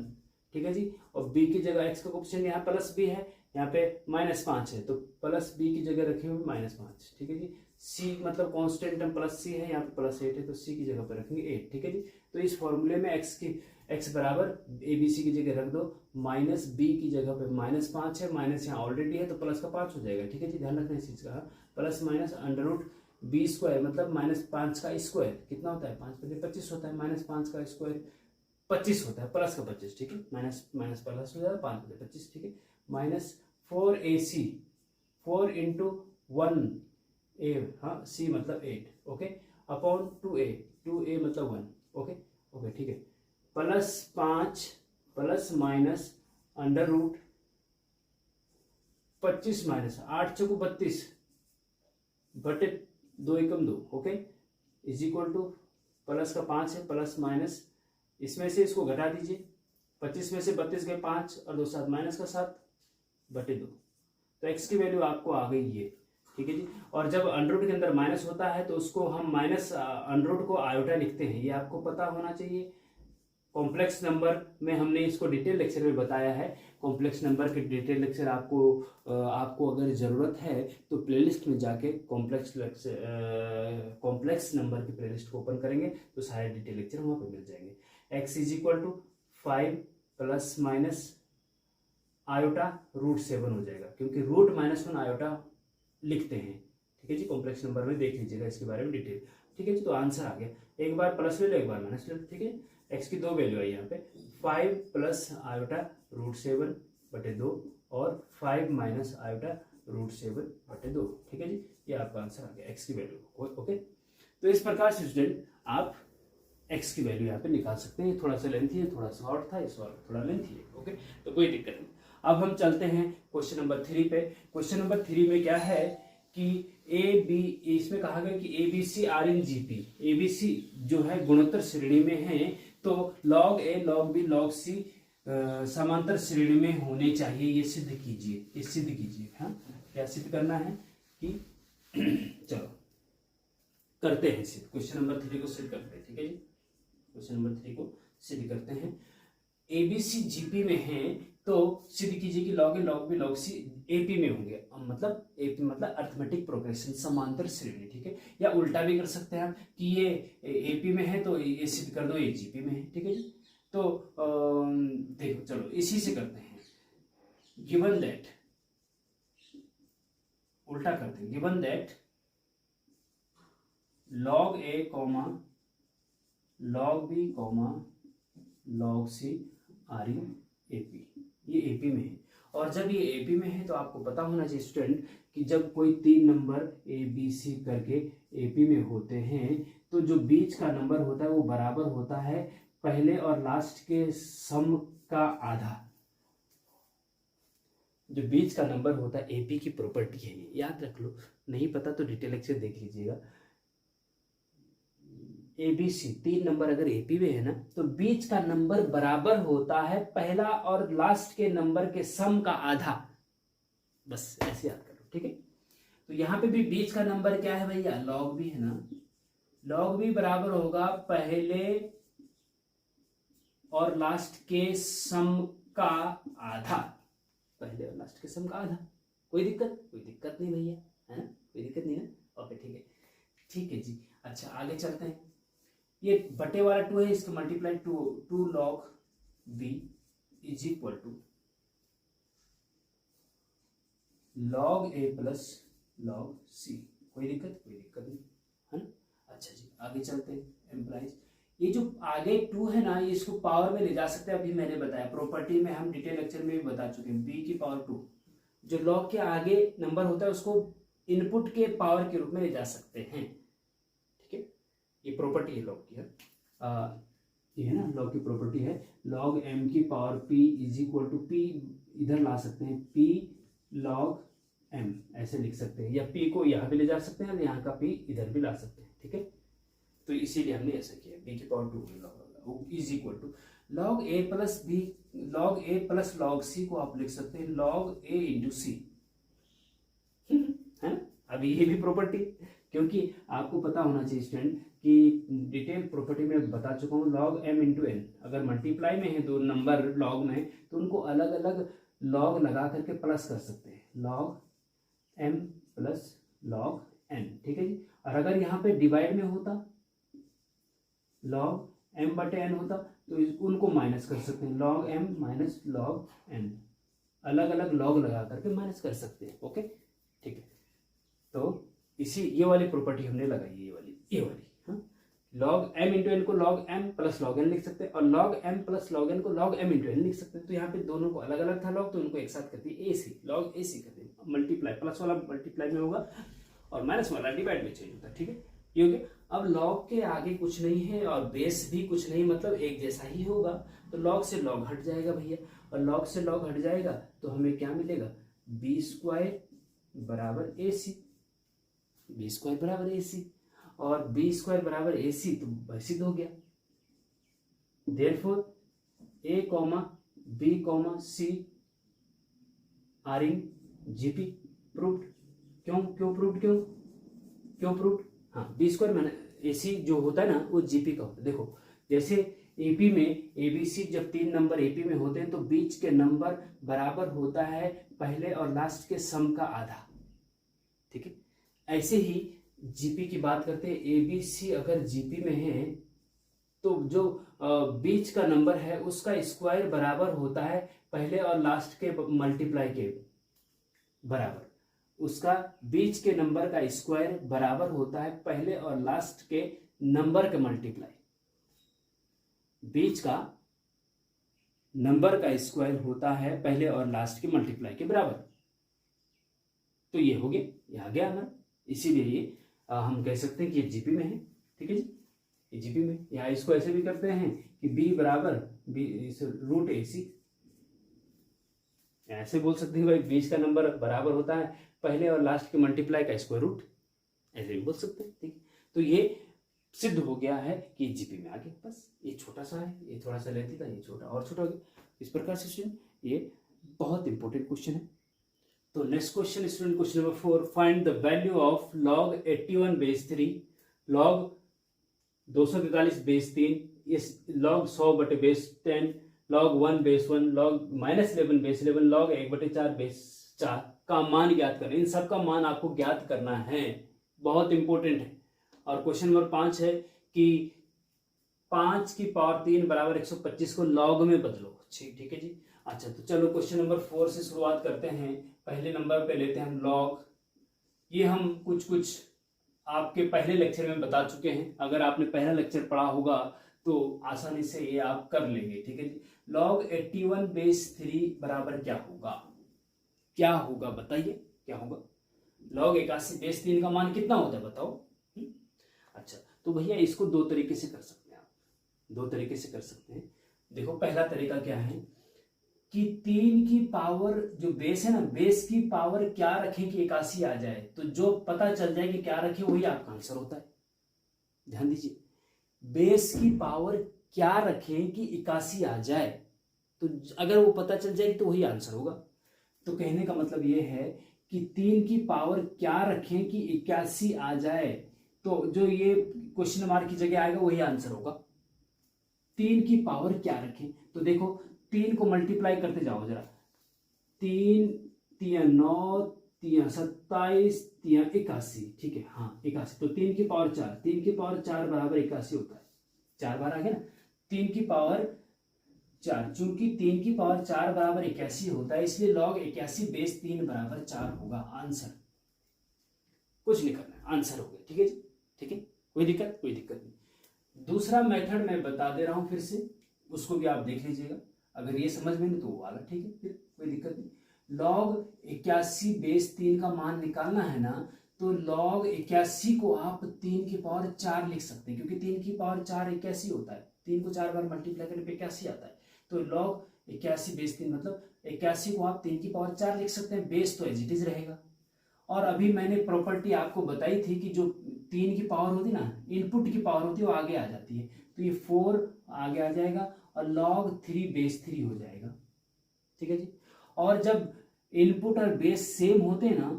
ठीक है जी। और बी की जगह एक्स का कोएफिशिएंट यहाँ प्लस बी है, यहाँ पे -5 है, तो प्लस बी की जगह रखेंगे -5, ठीक है जी। सी मतलब कांस्टेंट टर्म प्लस सी है, यहाँ पे +8 है, तो सी की जगह पर रखेंगे 8, ठीक है जी। तो इस फॉर्मूले में एक्स बराबर ए बी सी की जगह रख दो, माइनस बी की जगह पे -5 है, माइनस यहाँ ऑलरेडी है तो प्लस का 5 हो जाएगा, ठीक है जी। ध्यान रखना इस चीज का, प्लस माइनस √b² मतलब -5 का स्क्वायर कितना होता है, 5 × 25 होता है, -5 का स्क्वायर 25 होता है, प्लस का 25, ठीक है, माइनस माइनस प्लस हो जाएगा, 5 × 25, ठीक है, -4ac 4 × 1a, हाँ c मतलब 8, ओके, अपॉन 2a मतलब 1, ओके ओके, ठीक है, +5 प्लस माइनस √25 माइनस 8 × 32 बटे 2 एकम 2, okay, is equal two plus का 5 है, प्लस माइनस इसमें से इसको घटा दीजिए, 25 में से 32 गए 5 और 2 7 माइनस का 7 बटे 2, तो x की वैल्यू आपको आ गई ये, ठीक है जी। और जब अंडररूट के अंदर माइनस होता है तो उसको हम माइनस अंडररूट को आयोटा लिखते हैं, ये आपको पता होना चाहिए। कॉम्प्लेक्स नंबर में हमने इसको डिटेल लेक्चर में बताया है, कॉम्प्लेक्स नंबर के डिटेल लेक्चर आपको अगर ज़रूरत है तो प्लेलिस्ट में जाके कॉम्प्लेक्स नंबर की प्लेलिस्ट को ओपन करेंगे तो सारे डिटेल लेक्चर वहाँ पर मिल जाएंगे। x = 5 प्लस माइनस आयोटा √7 हो जाएगा, क्योंकि √-1 आयोटा लिखते हैं, ठीक है जी। कॉम्प्लेक्स नंबर में देख लीजिएगा इसके बारे में डिटेल, ठीक है जी। तो आंसर आ गया, एक बार प्लस ले लो एक बार माइनस ले लो, ठीक है। एक्स की 2 वैल्यू आई यहाँ पे, 5 प्लस आयोटा √7 बटे 2 और 5 माइनस आयोटा √7 बटे 2, ठीक है जी। ये आपका आंसर आ गया एक्स की वैल्यू, ओके। तो इस प्रकार से स्टूडेंट आप एक्स की वैल्यू यहाँ पे निकाल सकते हैं। थोड़ा सा लेंथी है, थोड़ा शॉर्ट था, इस बार थोड़ा लेंथी है, ओके, तो कोई दिक्कत नहीं। अब हम चलते हैं क्वेश्चन नंबर 3 पे। क्वेश्चन नंबर 3 में क्या है कि इसमें कहा गया कि ABC are in GP, ABC जो है गुणोत्तर श्रेणी में है, तो log A log B log C समांतर श्रेणी में होने चाहिए, ये सिद्ध कीजिए, हाँ, क्या सिद्ध करना है कि चलो करते हैं सिद्ध, क्वेश्चन नंबर 3 को सिद्ध करते हैं, ठीक है जी। क्वेश्चन नंबर 3 को सिद्ध करते हैं। ABC जीपी में है तो सिद्ध कीजिए कि log A log B log C AP में होंगे, मतलब AP मतलब अर्थमेटिक प्रोग्रेशन, समांतर श्रेणी, ठीक है। या उल्टा भी कर सकते हैं हम कि ये AP में है तो ये सिद्ध कर दो ये GP में है, ठीक है जी। तो देखो चलो इसी से करते हैं, गिवन दैट, उल्टा करते हैं, given that log A log B log C are in AP, ये AP में है। और जब ये AP में है तो आपको पता होना चाहिए स्टूडेंट कि जब कोई 3 नंबर ABC करके AP में होते हैं तो जो बीच का नंबर होता है वो बराबर होता है पहले और लास्ट के सम का आधा। जो बीच का नंबर होता है AP की प्रॉपर्टी है, ये याद रख लो, नहीं पता तो डिटेल लेक्चर देख लीजिएगा। ABC 3 नंबर अगर AP में है ना तो बीच का नंबर बराबर होता है पहला और लास्ट के नंबर के सम का आधा, बस ऐसे याद कर लो, ठीक है। तो यहाँ पे भी बीच का नंबर क्या है भैया, log B है ना, log B बराबर होगा पहले और लास्ट के सम का आधा, पहले और लास्ट के सम का आधा। कोई दिक्कत नहीं भैया, है ना, कोई दिक्कत नहीं ना, ओके, ठीक है जी। अच्छा आगे चलते हैं, ये बटे वाला 2 है, इसका multiply 2 log B is equal to log A plus log C। कोई दिक्कत नहीं, है ना। अच्छा जी आगे चलते हैं, एम्प्लाइज, ये जो आगे 2 है ना, ये इसको पावर में ले जा सकते हैं, अभी मैंने बताया प्रॉपर्टी में, हम डिटेल लेक्चर में भी बता चुके हैं, B की पावर 2, जो log के आगे नंबर होता है उसको इनपुट के पावर के रूप में ले जा सकते हैं, ठीक है। ये प्रॉपर्टी है लॉग की, ये है ना लॉग की प्रॉपर्टी है। log m की power p is equal to p इधर ला सकते हैं, p log m ऐसे लिख सकते हैं, या p को यहाँ भी ले जा सकते हैं, यहाँ का p इधर भी ला सकते हैं, ठीक है। तो इसीलिए हमने ऐसा किया, b की power 2 is equal to log a plus log c को आप लिख सकते हैं log a इंटू c, है ना। अभी ये भी प्रॉपर्टी, क्योंकि आपको पता होना चाहिए स्टूडेंट कि डिटेल प्रॉपर्टी में बता चुका हूँ, log m इंटू एन, अगर मल्टीप्लाई में है दो नंबर लॉग में तो उनको अलग अलग लॉग लगा करके प्लस कर सकते हैं, log m plus log n, ठीक है जी। और अगर यहाँ पे डिवाइड में होता log m बटे n होता तो उनको माइनस कर सकते हैं, log m minus log n, अलग अलग लॉग लगा करके माइनस कर सकते हैं। ओके ठीक है, तो इसी ये वाली प्रॉपर्टी हमने लगाई है, ये वाली हाँ, log m इंटू एन को log m plus log n लिख सकते हैं, और log m plus log n को log m इंटू एन लिख सकते हैं। तो यहाँ पे दोनों को अलग अलग था लॉग, तो उनको एक साथ कर दिए ac, log ac कर दिए, मल्टीप्लाई, प्लस वाला मल्टीप्लाई में होगा और माइनस वाला डिवाइड में चेंज होता है, ठीक है ये हो गया। अब log के आगे कुछ नहीं है और बेस भी कुछ नहीं, मतलब एक जैसा ही होगा, तो log से log हट जाएगा भैया, और log से log हट जाएगा तो हमें क्या मिलेगा, b स्क्वायर बराबर ac, बी स्क्वायर बराबर ए सी, और बी स्क्वायर बराबर ए सी तो सिद्ध हो गया। Therefore A comma B comma C are in GP, proved. क्यों प्रूव्ड, हाँ बी स्क्वायर मैंने ए सी जो होता है ना वो जीपी का होता है। देखो जैसे एपी में एबीसी जब 3 नंबर एपी में होते हैं तो बीच के नंबर बराबर होता है पहले और लास्ट के सम का आधा, ठीक है। ऐसे ही जीपी की बात करते हैं, एबीसी अगर जीपी में है तो जो बीच का नंबर है उसका स्क्वायर बराबर होता है पहले और लास्ट के मल्टीप्लाई के बराबर, उसका बीच के नंबर का स्क्वायर बराबर होता है पहले और लास्ट के नंबर के मल्टीप्लाई, बीच का नंबर का स्क्वायर होता है पहले और लास्ट के मल्टीप्लाई के बराबर। तो ये हो गया, ये आ गया हमारा, इसीलिए ये हम कह सकते हैं कि ये जीपी में है, ठीक है जी, ये जीपी में। यहाँ इसको ऐसे भी करते हैं कि बी बराबर बी रूट ए सी, ऐसे बोल सकते हैं भाई बीच का नंबर बराबर होता है पहले और लास्ट के मल्टीप्लाई का स्क्वायर रूट, ऐसे भी बोल सकते हैं, ठीक। तो ये सिद्ध हो गया है कि जीपी में आ गया, बस ये छोटा सा है, ये थोड़ा सा लेती था, ये छोटा और छोटा हो गया। इस प्रकार से स्टूडेंट ये बहुत इंपॉर्टेंट क्वेश्चन है। तो next question student, question number 4, find the value of log 81 base 3, log 241 base 3, इस log 100 बटे base 10, log 1 base 1, log -11 base 11, log 1/4 base 4 का मान ज्ञात करें। इन सब का मान आपको ज्ञात करना है, बहुत इंपॉर्टेंट है। और क्वेश्चन नंबर 5 है कि 5 की पावर 3 बराबर 125 को log में बदलो, ठीक है जी। अच्छा तो चलो क्वेश्चन नंबर 4 से शुरुआत करते हैं। पहले नंबर पे लेते हैं हम log, ये हम कुछ आपके पहले लेक्चर में बता चुके हैं, अगर आपने पहला लेक्चर पढ़ा होगा तो आसानी से ये आप कर लेंगे, ठीक है जी। log 81 बेस 3 बराबर क्या होगा बताइए, क्या होगा। log 81 बेस 3 का मान कितना होता है बताओ। अच्छा तो भैया इसको दो तरीके से कर सकते हैं, आप दो तरीके से कर सकते हैं। देखो पहला तरीका क्या है कि 3 की पावर जो बेस है ना, बेस की पावर क्या रखें कि 81 आ जाए, तो जो पता चल जाए कि क्या रखें वही आपका आंसर होता है। ध्यान दीजिए, बेस की पावर क्या रखें कि 81 आ जाए, तो अगर वो पता चल जाएगी तो वही आंसर होगा। तो कहने का मतलब ये है कि 3 की पावर क्या रखें कि 81 आ जाए, तो जो ये क्वेश्चन मार्क की जगह आएगा वही आंसर होगा। 3 की पावर क्या रखें, तो देखो 3 को मल्टीप्लाई करते जाओ जरा, 3 3 9 3 27 3 81, ठीक है हाँ 81, तो 3 की पावर 4, 3 की पावर 4 बराबर 81 होता है, 4 बार आ गया ना, 3 की पावर 4, चूंकि 3 की पावर 4 बराबर 81 होता है इसलिए log 81 बेस 3 बराबर 4 होगा आंसर। कुछ नहीं करना है, आंसर हो गया, ठीक है जी, ठीक है, कोई दिक्कत नहीं। दूसरा मेथड मैं बता दे रहा हूं फिर से, उसको भी आप देख लीजिएगा, अगर ये समझ में नहीं तो वो वाला ठीक है, फिर कोई दिक्कत नहीं। log 81 बेस 3 का मान निकालना है ना, तो log 81 को आप 3 की पावर 4 लिख सकते हैं, क्योंकि 3 की पावर 4 81 होता है, 3 को 4 बार मल्टीप्लाई करने पे 81 आता है। तो log 81 बेस 3 मतलब 81 को आप 3 की पावर 4 लिख सकते हैं, बेस तो एज इट इज रहेगा। और अभी मैंने प्रॉपर्टी आपको बताई थी कि जो 3 की पावर होती ना, इनपुट की पावर होती है वो आगे आ जाती है, तो ये 4 आगे आ जाएगा और log 3 बेस 3 हो जाएगा, ठीक है जी। और जब इनपुट और बेस सेम होते हैं ना,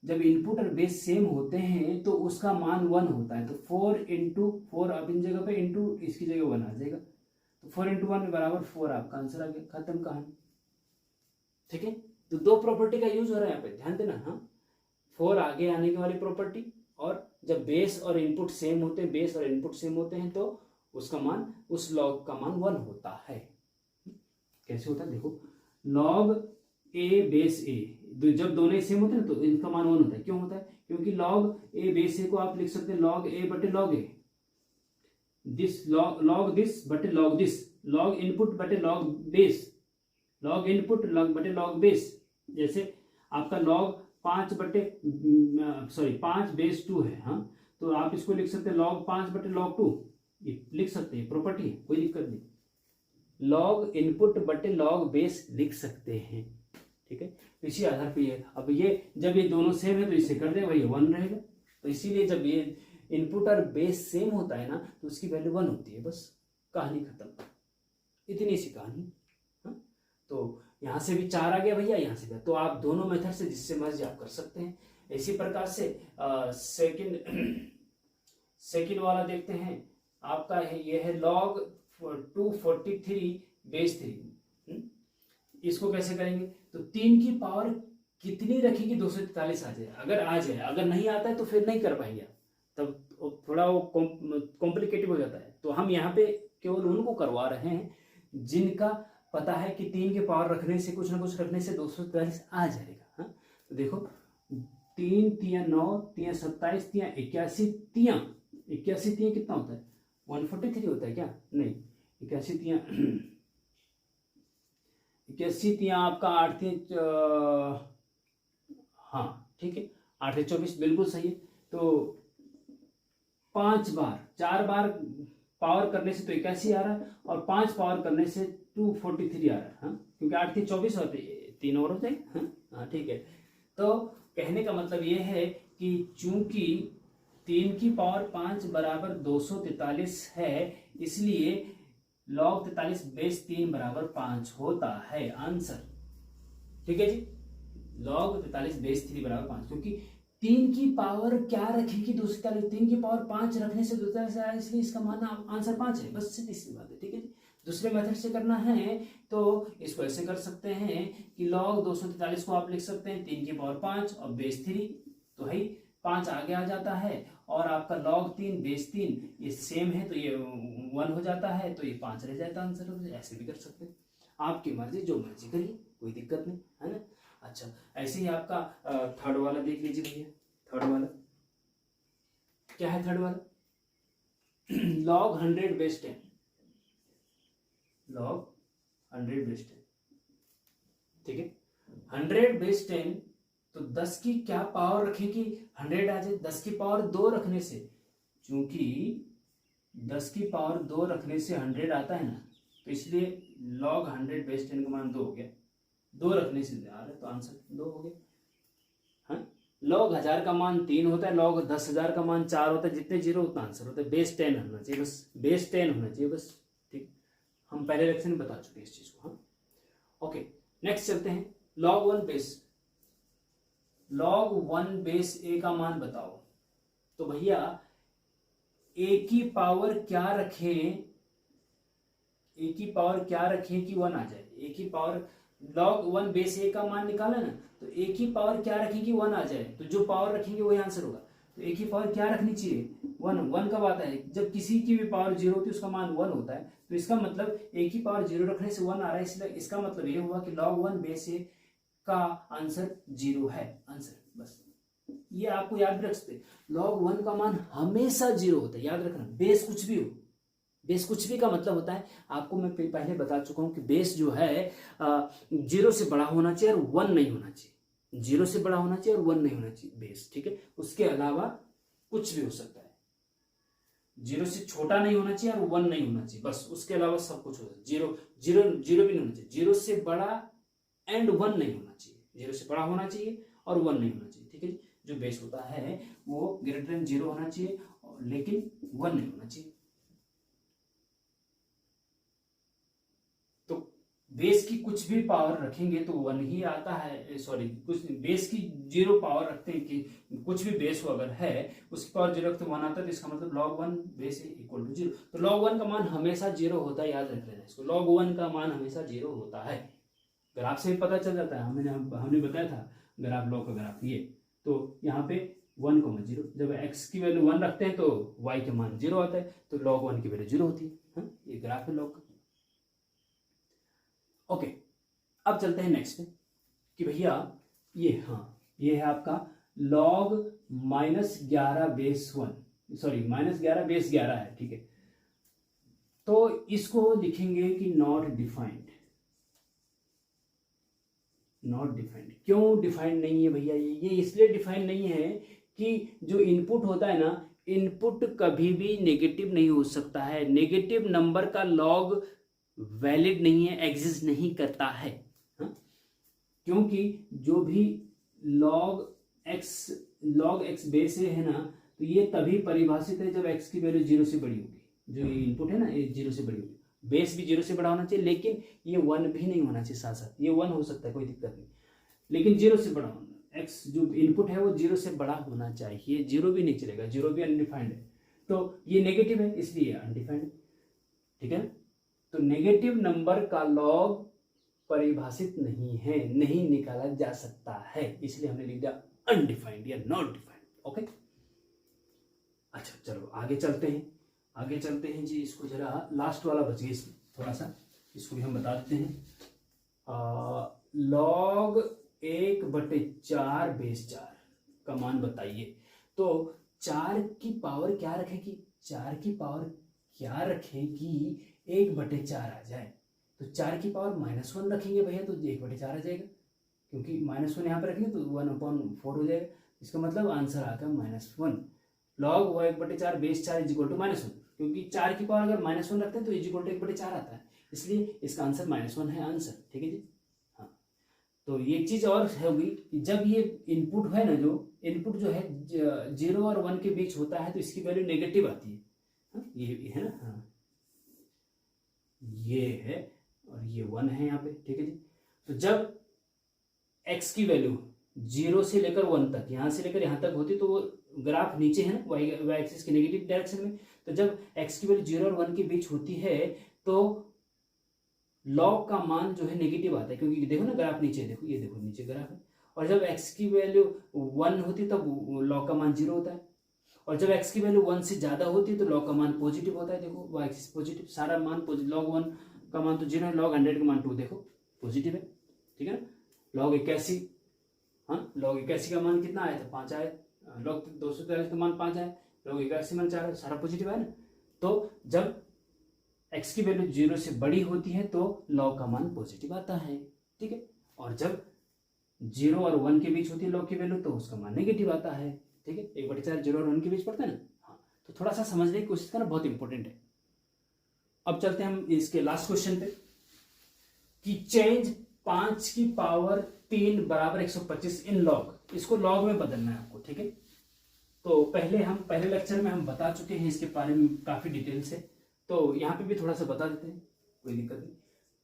जब इनपुट और बेस सेम होते हैं तो उसका मान 1 होता है। तो 4 इंटू 4 अब इन जगह पे इंटू इसकी जगह 1 आ जाएगा, तो 4 इंटू 1 बराबर 4 आपका आंसर आ गया, खत्म कहानी। ठीक है, तो दो प्रॉपर्टी का यूज हो रहा है यहाँ पे, ध्यान देना। हाँ, 4 आगे आने की वाली प्रॉपर्टी, और जब बेस और इनपुट सेम होते हैं, बेस और इनपुट सेम होते हैं तो उसका मान, उस लॉग का मान 1 होता है। कैसे होता है देखो, लॉग ए बेस ए, जब दोनों सेम होते हैं तो इनका मान 1 होता है। क्यों होता है? क्योंकि लॉग ए बेस ए को आप लिख सकते हैं लॉग ए बटे log A, this log this बटे लॉग दिस, लॉग इनपुट बटे log base, log input log बटे लॉग बेस। जैसे आपका लॉग 5 बटे 5 बेस 2 है, हाँ, तो आप इसको लिख सकते हैं लॉग 5 बटे लॉग 2, ये लिख सकते हैं, प्रॉपर्टी है, कोई दिक्कत नहीं। लॉग इनपुट बटे लॉग बेस लिख सकते हैं। ठीक है, तो इसी आधार पे ये, अब ये जब ये दोनों सेम है तो इसे कर दे भाई 1 रहेगा। तो इसीलिए जब ये इनपुट और बेस सेम होता है ना तो उसकी वैल्यू 1 होती है, बस कहानी खत्म, इतनी सी कहानी। हाँ, तो यहाँ से भी 4 आ गया भैया, यहाँ से भी, तो आप दोनों मेथड से जिससे मर्जी आप कर सकते हैं। इसी प्रकार से सेकंड वाला देखते हैं, आपका है ये है लॉग 243 बेस 3। इसको कैसे करेंगे? तो 3 की पावर कितनी रखेगी 243 आ जाए, अगर आ जाए, अगर नहीं आता है तो फिर नहीं कर पाएंगे, तब थोड़ा वो कॉम्प्लिकेटिव हो जाता है। तो हम यहाँ पे केवल उनको करवा रहे हैं जिनका पता है कि 3 के पावर रखने से, कुछ ना कुछ रखने से 243 आ जाएगा। हाँ, तो देखो 3 तियां 9, तियां 27, तियां 81, तियां 81 तियां कितना होता है? 143 होता है क्या? नहीं, 81 तियां 81 तियां आपका 8 हाँ ठीक है, 8 24 बिल्कुल सही है। तो 5 बार, 4 बार पावर करने से तो 81 आ रहा है, और 5 पावर करने से 243 आ रहा है। हाँ, क्योंकि 8 की 24 होते, 3 और होते हैं। हाँ ठीक है, तो कहने का मतलब ये है कि चूंकि 3 की पावर 5 बराबर 243 है, इसलिए log 43 बेस 3 बराबर 5 होता है आंसर। ठीक है जी, log 43 बेस 3 बराबर 5, क्योंकि 3 की पावर क्या रखेगी 243, 3 की पावर 5 रखने से 243 आया, इसलिए इसका मानना आंसर 5 है, बस सीधी सी बात है। ठीक है जी, दूसरे मेथड से करना है तो इसको ऐसे कर सकते हैं कि log 243 को आप लिख सकते हैं 3 की पावर 5 और बेस 3, तो है 5 आगे आ जाता है, और आपका log 3 बेस 3 ये सेम है तो ये 1 हो जाता है, तो ये 5 रह जाता है आंसर। ऐसे भी कर सकते हैं, आपकी मर्जी, जो मर्जी करिए, कोई दिक्कत नहीं है ना। अच्छा, ऐसे ही आपका थर्ड वाला देख लीजिए भैया। थर्ड वाला क्या है? थर्ड वाला log 100 बेस 10, log 100 बेस 10। ठीक है, 100 बेस 10, तो 10 की क्या पावर रखेगी 100 आ जाए, 10 की पावर 2 रखने से, चूंकि 10 की पावर 2 रखने से 100 आता है ना, तो इसलिए log 100 बेस 10 का मान 2 हो गया, 2 रखने से आ रहा है तो आंसर 2 हो गया। हाँ, log 1000 का मान 3 होता है, log 10,000 का मान 4 होता है, जितने जीरो उतना आंसर होता है। बेस 10 होना चाहिए, बस बेस 10 होना चाहिए बस। ठीक, हम पहले लेक्चर में बता चुके हैं इस चीज को। हाँ ओके, नेक्स्ट चलते हैं, log 1 base, log 1 base a का मान बताओ। तो भैया a की पावर क्या रखें, a की पावर क्या रखें कि 1 आ जाए, a की पावर, log 1 बेस a का मान निकाला ना, तो a की पावर क्या रखें कि 1 आ जाए, तो जो पावर रखेंगे वही आंसर होगा। तो a की पावर क्या रखनी चाहिए? 1। 1 कब आता है? जब किसी की भी पावर 0 होती है उसका मान 1 होता है, तो इसका मतलब a की पावर 0 रखने से 1 आ रहा है, इसलिए इसका मतलब ये हुआ कि log 1 बेस a का आंसर 0 है आंसर। बस ये आपको याद रख सकते, log 1 का मान हमेशा 0 होता है, याद रखना। बेस कुछ भी हो, बेस कुछ भी का मतलब होता है, आपको मैं पहले बता चुका हूं कि बेस जो है 0 से बड़ा होना चाहिए और 1 नहीं होना चाहिए, 0 से बड़ा होना चाहिए और 1 नहीं होना चाहिए बेस। ठीक है, उसके अलावा कुछ भी हो सकता है, 0 से छोटा नहीं होना चाहिए और 1 नहीं होना चाहिए, बस उसके अलावा सब कुछ हो सकता है। 0 भी नहीं होना चाहिए, 0 से बड़ा एंड 1 नहीं होना चाहिए, 0 से बड़ा होना चाहिए और 1 नहीं होना चाहिए। ठीक है, जो बेस होता है वो ग्रेटर देन 0 होना चाहिए लेकिन 1 नहीं होना चाहिए। तो बेस की कुछ भी पावर रखेंगे तो 1 ही आता है, सॉरी कुछ बेस की 0 पावर रखते हैं कि कुछ भी बेस हो अगर है उसकी पावर 0 रखते 1 आता है, तो इसका मतलब log 1 बेस इक्वल टू 0। तो log 1 का मान हमेशा 0 होता है, याद रख लेना इसको, log 1 का मान हमेशा 0 होता है। ग्राफ से भी पता चल जाता है, हमने बताया था ग्राफ, लॉग का ग्राफ ये। तो यहाँ पे 1, 0, जब x की वैल्यू 1 रखते हैं तो y के मान 0 आता है, तो log 1 की वैल्यू 0 होती है। हाँ, ये ग्राफ है लॉग का। ओके, अब चलते हैं नेक्स्ट पे कि भैया ये, हाँ ये है आपका log -11 बेस 1, सॉरी -11 बेस 11 है, ठीक है। तो इसको लिखेंगे कि नॉट डिफाइंड। नॉट डिफाइंड क्यों डिफाइंड नहीं है भैया? ये इसलिए डिफाइंड नहीं है कि जो इनपुट होता है ना, इनपुट कभी भी नेगेटिव नहीं हो सकता है। नेगेटिव नंबर का लॉग वैलिड नहीं है, एग्जिस्ट नहीं करता है। हा? क्योंकि जो भी log x बेस है ना, तो ये तभी परिभाषित है जब x की वैल्यू 0 से बड़ी होगी। जो ये इनपुट है ना, ये 0 से बड़ी होगी। बेस भी 0 से बड़ा होना चाहिए, लेकिन ये 1 भी नहीं होना चाहिए। साथ साथ ये 1 हो सकता है, कोई दिक्कत नहीं, लेकिन 0 से बड़ा होना। x जो इनपुट है वो 0 से बड़ा होना चाहिए। 0 भी नहीं चलेगा, 0 भी अनडिफाइंड है, तो ये नेगेटिव है इसलिए अनडिफाइंड है, ठीक है। तो नेगेटिव नंबर का लॉग परिभाषित नहीं है, नहीं निकाला जा सकता है, इसलिए हमने लिख दिया अनडिफाइंड या नॉट डिफाइंड। ओके, अच्छा चलो आगे चलते हैं। आगे चलते हैं जी, इसको जरा लास्ट वाला बच गया इसमें थोड़ा सा, इसको भी हम बता देते हैं। log 1/4 बेस 4 का मान बताइए। तो 4 की पावर क्या रखेगी? 4 की पावर क्या रखेगी? 1/4 आ जाए, तो 4 की पावर -1 रखेंगे भैया, तो 1/4 आ जाएगा, क्योंकि -1 यहाँ पे रखेंगे तो 1/4 हो जाएगा। इसका मतलब आंसर आ गया -1। log 1/4 base 4 is equal to -1, क्योंकि 4 की पावर अगर -1 रखते हैं तो इज इक्वल टू 1/4 आता है, इसलिए इसका आंसर -1 है आंसर, ठीक है जी। हाँ, तो ये एक चीज और होगी कि जब ये इनपुट है ना, जो इनपुट जो है 0 और 1 के बीच होता है, तो इसकी वैल्यू नेगेटिव आती है। हाँ, ये है ना, हाँ ये है और ये 1 है यहाँ पे, ठीक है जी। तो जब x की वैल्यू 0 से लेकर 1 तक, यहाँ से लेकर यहाँ तक होती, तो वो ग्राफ नीचे है ना, y एक्सिस के नेगेटिव डायरेक्शन में। तो जब x की वैल्यू 0 और 1 के बीच होती है तो log का मान जो है नेगेटिव आता है, क्योंकि देखो ना ग्राफ नीचे, देखो ये देखो नीचे ग्राफ है। और जब x की वैल्यू 1 होती तब log का मान 0 होता है, और जब x की वैल्यू 1 से ज्यादा होती है तो log का मान पॉजिटिव होता है। देखो y एक्सिस पॉजिटिव, सारा मान पॉजिटिव। log 1 का मान तो 0 है, log 100 का मान 2 देखो पॉजिटिव है, ठीक है ना। log 81, हाँ log 81 का मान कितना आया था? 5 आया। log 243 का मान 5 आया, log 81 मान 4, सारा पॉजिटिव है ना। तो जब x की वैल्यू 0 से बड़ी होती है तो log का मान पॉजिटिव आता है, ठीक है। और जब 0 और 1 के बीच होती है log की वैल्यू, तो उसका मान नेगेटिव आता है, ठीक है। 1/4 0 और 1 के बीच पड़ता है ना। हाँ, तो थोड़ा सा समझने की कोशिश करना, बहुत इंपॉर्टेंट है। अब चलते हैं हम इसके लास्ट क्वेश्चन पे कि चेंज 5 की पावर 3 बराबर 125 इन लॉग। इसको लॉग में बदलना है आपको, ठीक है। तो पहले लेक्चर में हम बता चुके हैं इसके बारे में काफी डिटेल से, तो यहाँ पे भी थोड़ा सा बता देते हैं, कोई दिक्कत नहीं।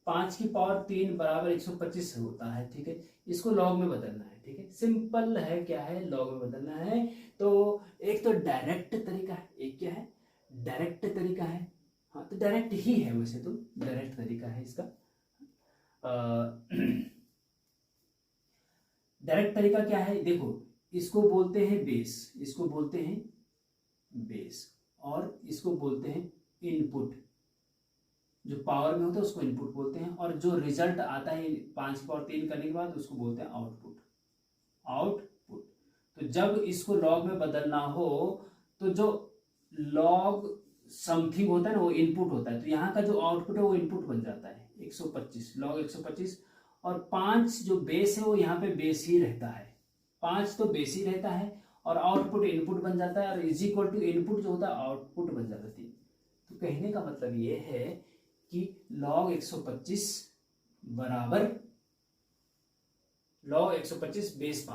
5 की पावर 3 बराबर 125 होता है, ठीक है। इसको लॉग में बदलना है, ठीक है। सिंपल है, क्या है, लॉग में बदलना है। तो एक तो डायरेक्ट तरीका है, एक क्या है, डायरेक्ट तरीका है। हाँ, तो डायरेक्ट ही है वैसे तो, डायरेक्ट तरीका है इसका। डायरेक्ट तरीका क्या है, देखो इसको बोलते हैं बेस, इसको बोलते हैं बेस, और इसको बोलते हैं इनपुट। जो पावर में होता है उसको इनपुट बोलते हैं, और जो रिजल्ट आता है 5 की पावर 3 करने के बाद उसको बोलते हैं आउटपुट। आउटपुट। तो जब इसको लॉग में बदलना हो तो जो लॉग समथिंग होता है ना वो इनपुट होता है, तो यहाँ का जो आउटपुट है वो इनपुट बन जाता है 125, लॉग 125। और 5 जो बेस है वो यहाँ पे बेस ही रहता है, 5 तो बेस ही रहता है, और आउटपुट इनपुट बन जाता है, और इज इक्वल टू इनपुट जो होता है आउटपुट बन जाता है। तो कहने का मतलब ये है कि log 125 बराबर log 125 बेस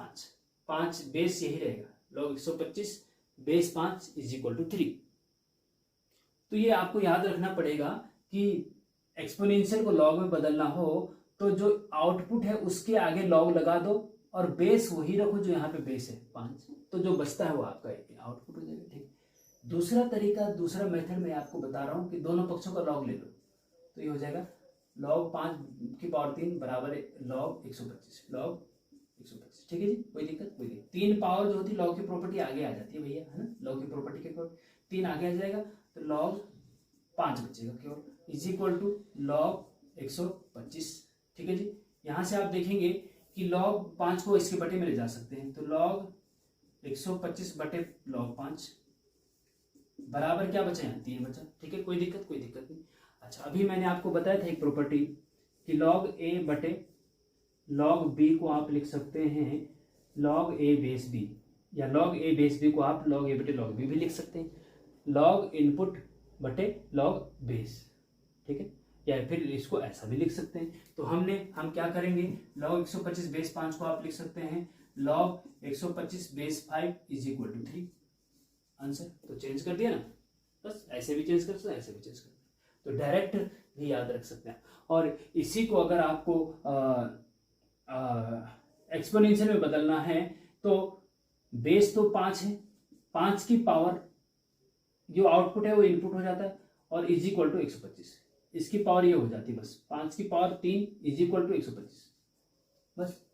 5 बेस यही रहेगा, log 125 base 5 is equal to 3। तो ये आपको याद रखना पड़ेगा कि एक्सपोनेंशियल को लॉग में बदलना हो तो जो आउटपुट है उसके आगे लॉग लगा दो और बेस वही रखो जो यहाँ पे बेस है 5, तो जो बचता है वो आपका आउटपुट हो जाएगा। ठीक, दूसरा तरीका, दूसरा मेथड मैं आपको बता रहा हूँ कि दोनों पक्षों का लॉग ले लो, तो ये हो जाएगा log 5/3 बराबर log 125, log 125। ठीक है जी, कोई दिक्कत? कोई दिक्कत। 3 पावर जो होती है लॉग की प्रॉपर्टी आगे आ जाती है भैया, है ना, लॉग की प्रॉपर्टी के 3 आगे आ जाएगा तो log 5 बचेगा केवल, इज इक्वल टू log 125। ठीक है जी, यहाँ से आप देखेंगे कि log 5 को इसके बटे में ले जा सकते हैं, तो log 125 बटे log 5 बराबर क्या बचा है? 3 बचा। ठीक है, कोई दिक्कत? कोई दिक्कत नहीं। अच्छा, अभी मैंने आपको बताया था एक प्रॉपर्टी कि log a बटे log b को आप लिख सकते हैं log a बेस b, या log a बेस b को आप log a बटे log b भी लिख सकते हैं, log इनपुट बटे log बेस। ठीक है, या फिर इसको ऐसा भी लिख सकते हैं। तो हम क्या करेंगे, log 125 बेस 5 को आप लिख सकते हैं log 125 base 5 is equal to 3। Answer तो चेंज कर दिया ना, बस ऐसे भी चेंज कर सकते हैं, ऐसे भी चेंज कर सकते हैं, तो डायरेक्ट भी याद रख सकते हैं। और इसी को अगर आपको एक्सपोनेंशियल में बदलना है तो बेस तो 5 है, 5 की पावर जो आउटपुट है वो इनपुट हो जाता है और इज इक्वल टू 125, इसकी पावर ये हो जाती है बस 5 की पावर 3 इज इक्वल टू 125। बस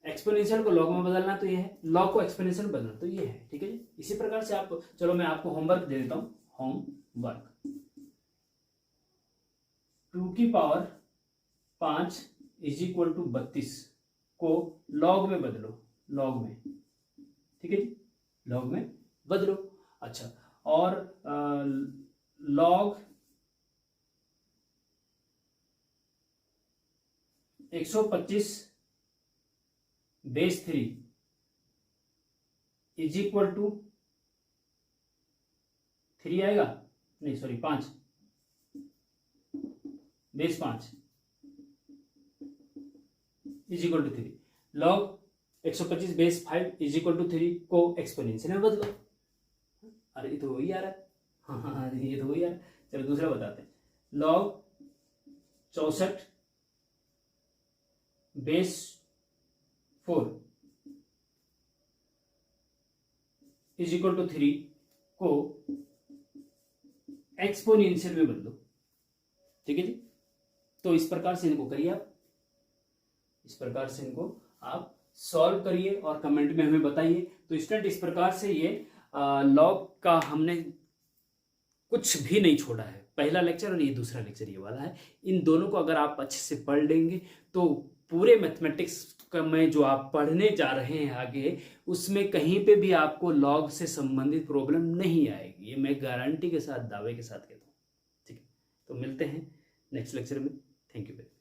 एक्सपोनेंशियल को लॉग में बदलना तो ये है, लॉग को एक्सपोनेंशियल में बदलना तो ये है। ठीक है जी, इसी प्रकार से आप, चलो मैं आपको होमवर्क दे देता हूँ, होमवर्क 2 की पावर 5 इज इक्वल टू 32 को लॉग में बदलो, लॉग में। ठीक है जी, लॉग में बदलो। अच्छा, और log 125 base 3 is equal to 3 आएगा, नहीं sorry 5 base 5 is equal to 3, log 125 base 5 is equal to 3 को एक्सपोनेंशियल में बदलो। अरे ये तो वही आ रहा है, हाँ, ये तो वही आ रहा है। चलो दूसरा बताते हैं, log 64 base 4 is equal to 3 को एक्सपोनेंशियल में बदलो। ठीक है जी, तो इस प्रकार से इनको करिए आप, इस प्रकार से इनको आप सॉल्व करिए और कमेंट में हमें बताइए। तो स्टूडेंट इस प्रकार से ये लॉग का हमने कुछ भी नहीं छोड़ा है, पहला लेक्चर और ये दूसरा लेक्चर ये वाला है। इन दोनों को अगर आप अच्छे से पढ़ लेंगे तो पूरे मैथमेटिक्स में जो आप पढ़ने जा रहे हैं आगे, उसमें कहीं पे भी आपको लॉग से संबंधित प्रॉब्लम नहीं आएगी, ये मैं गारंटी के साथ, दावे के साथ कहता हूँ। ठीक है, तो मिलते हैं नेक्स्ट लेक्चर में। Thank you very much.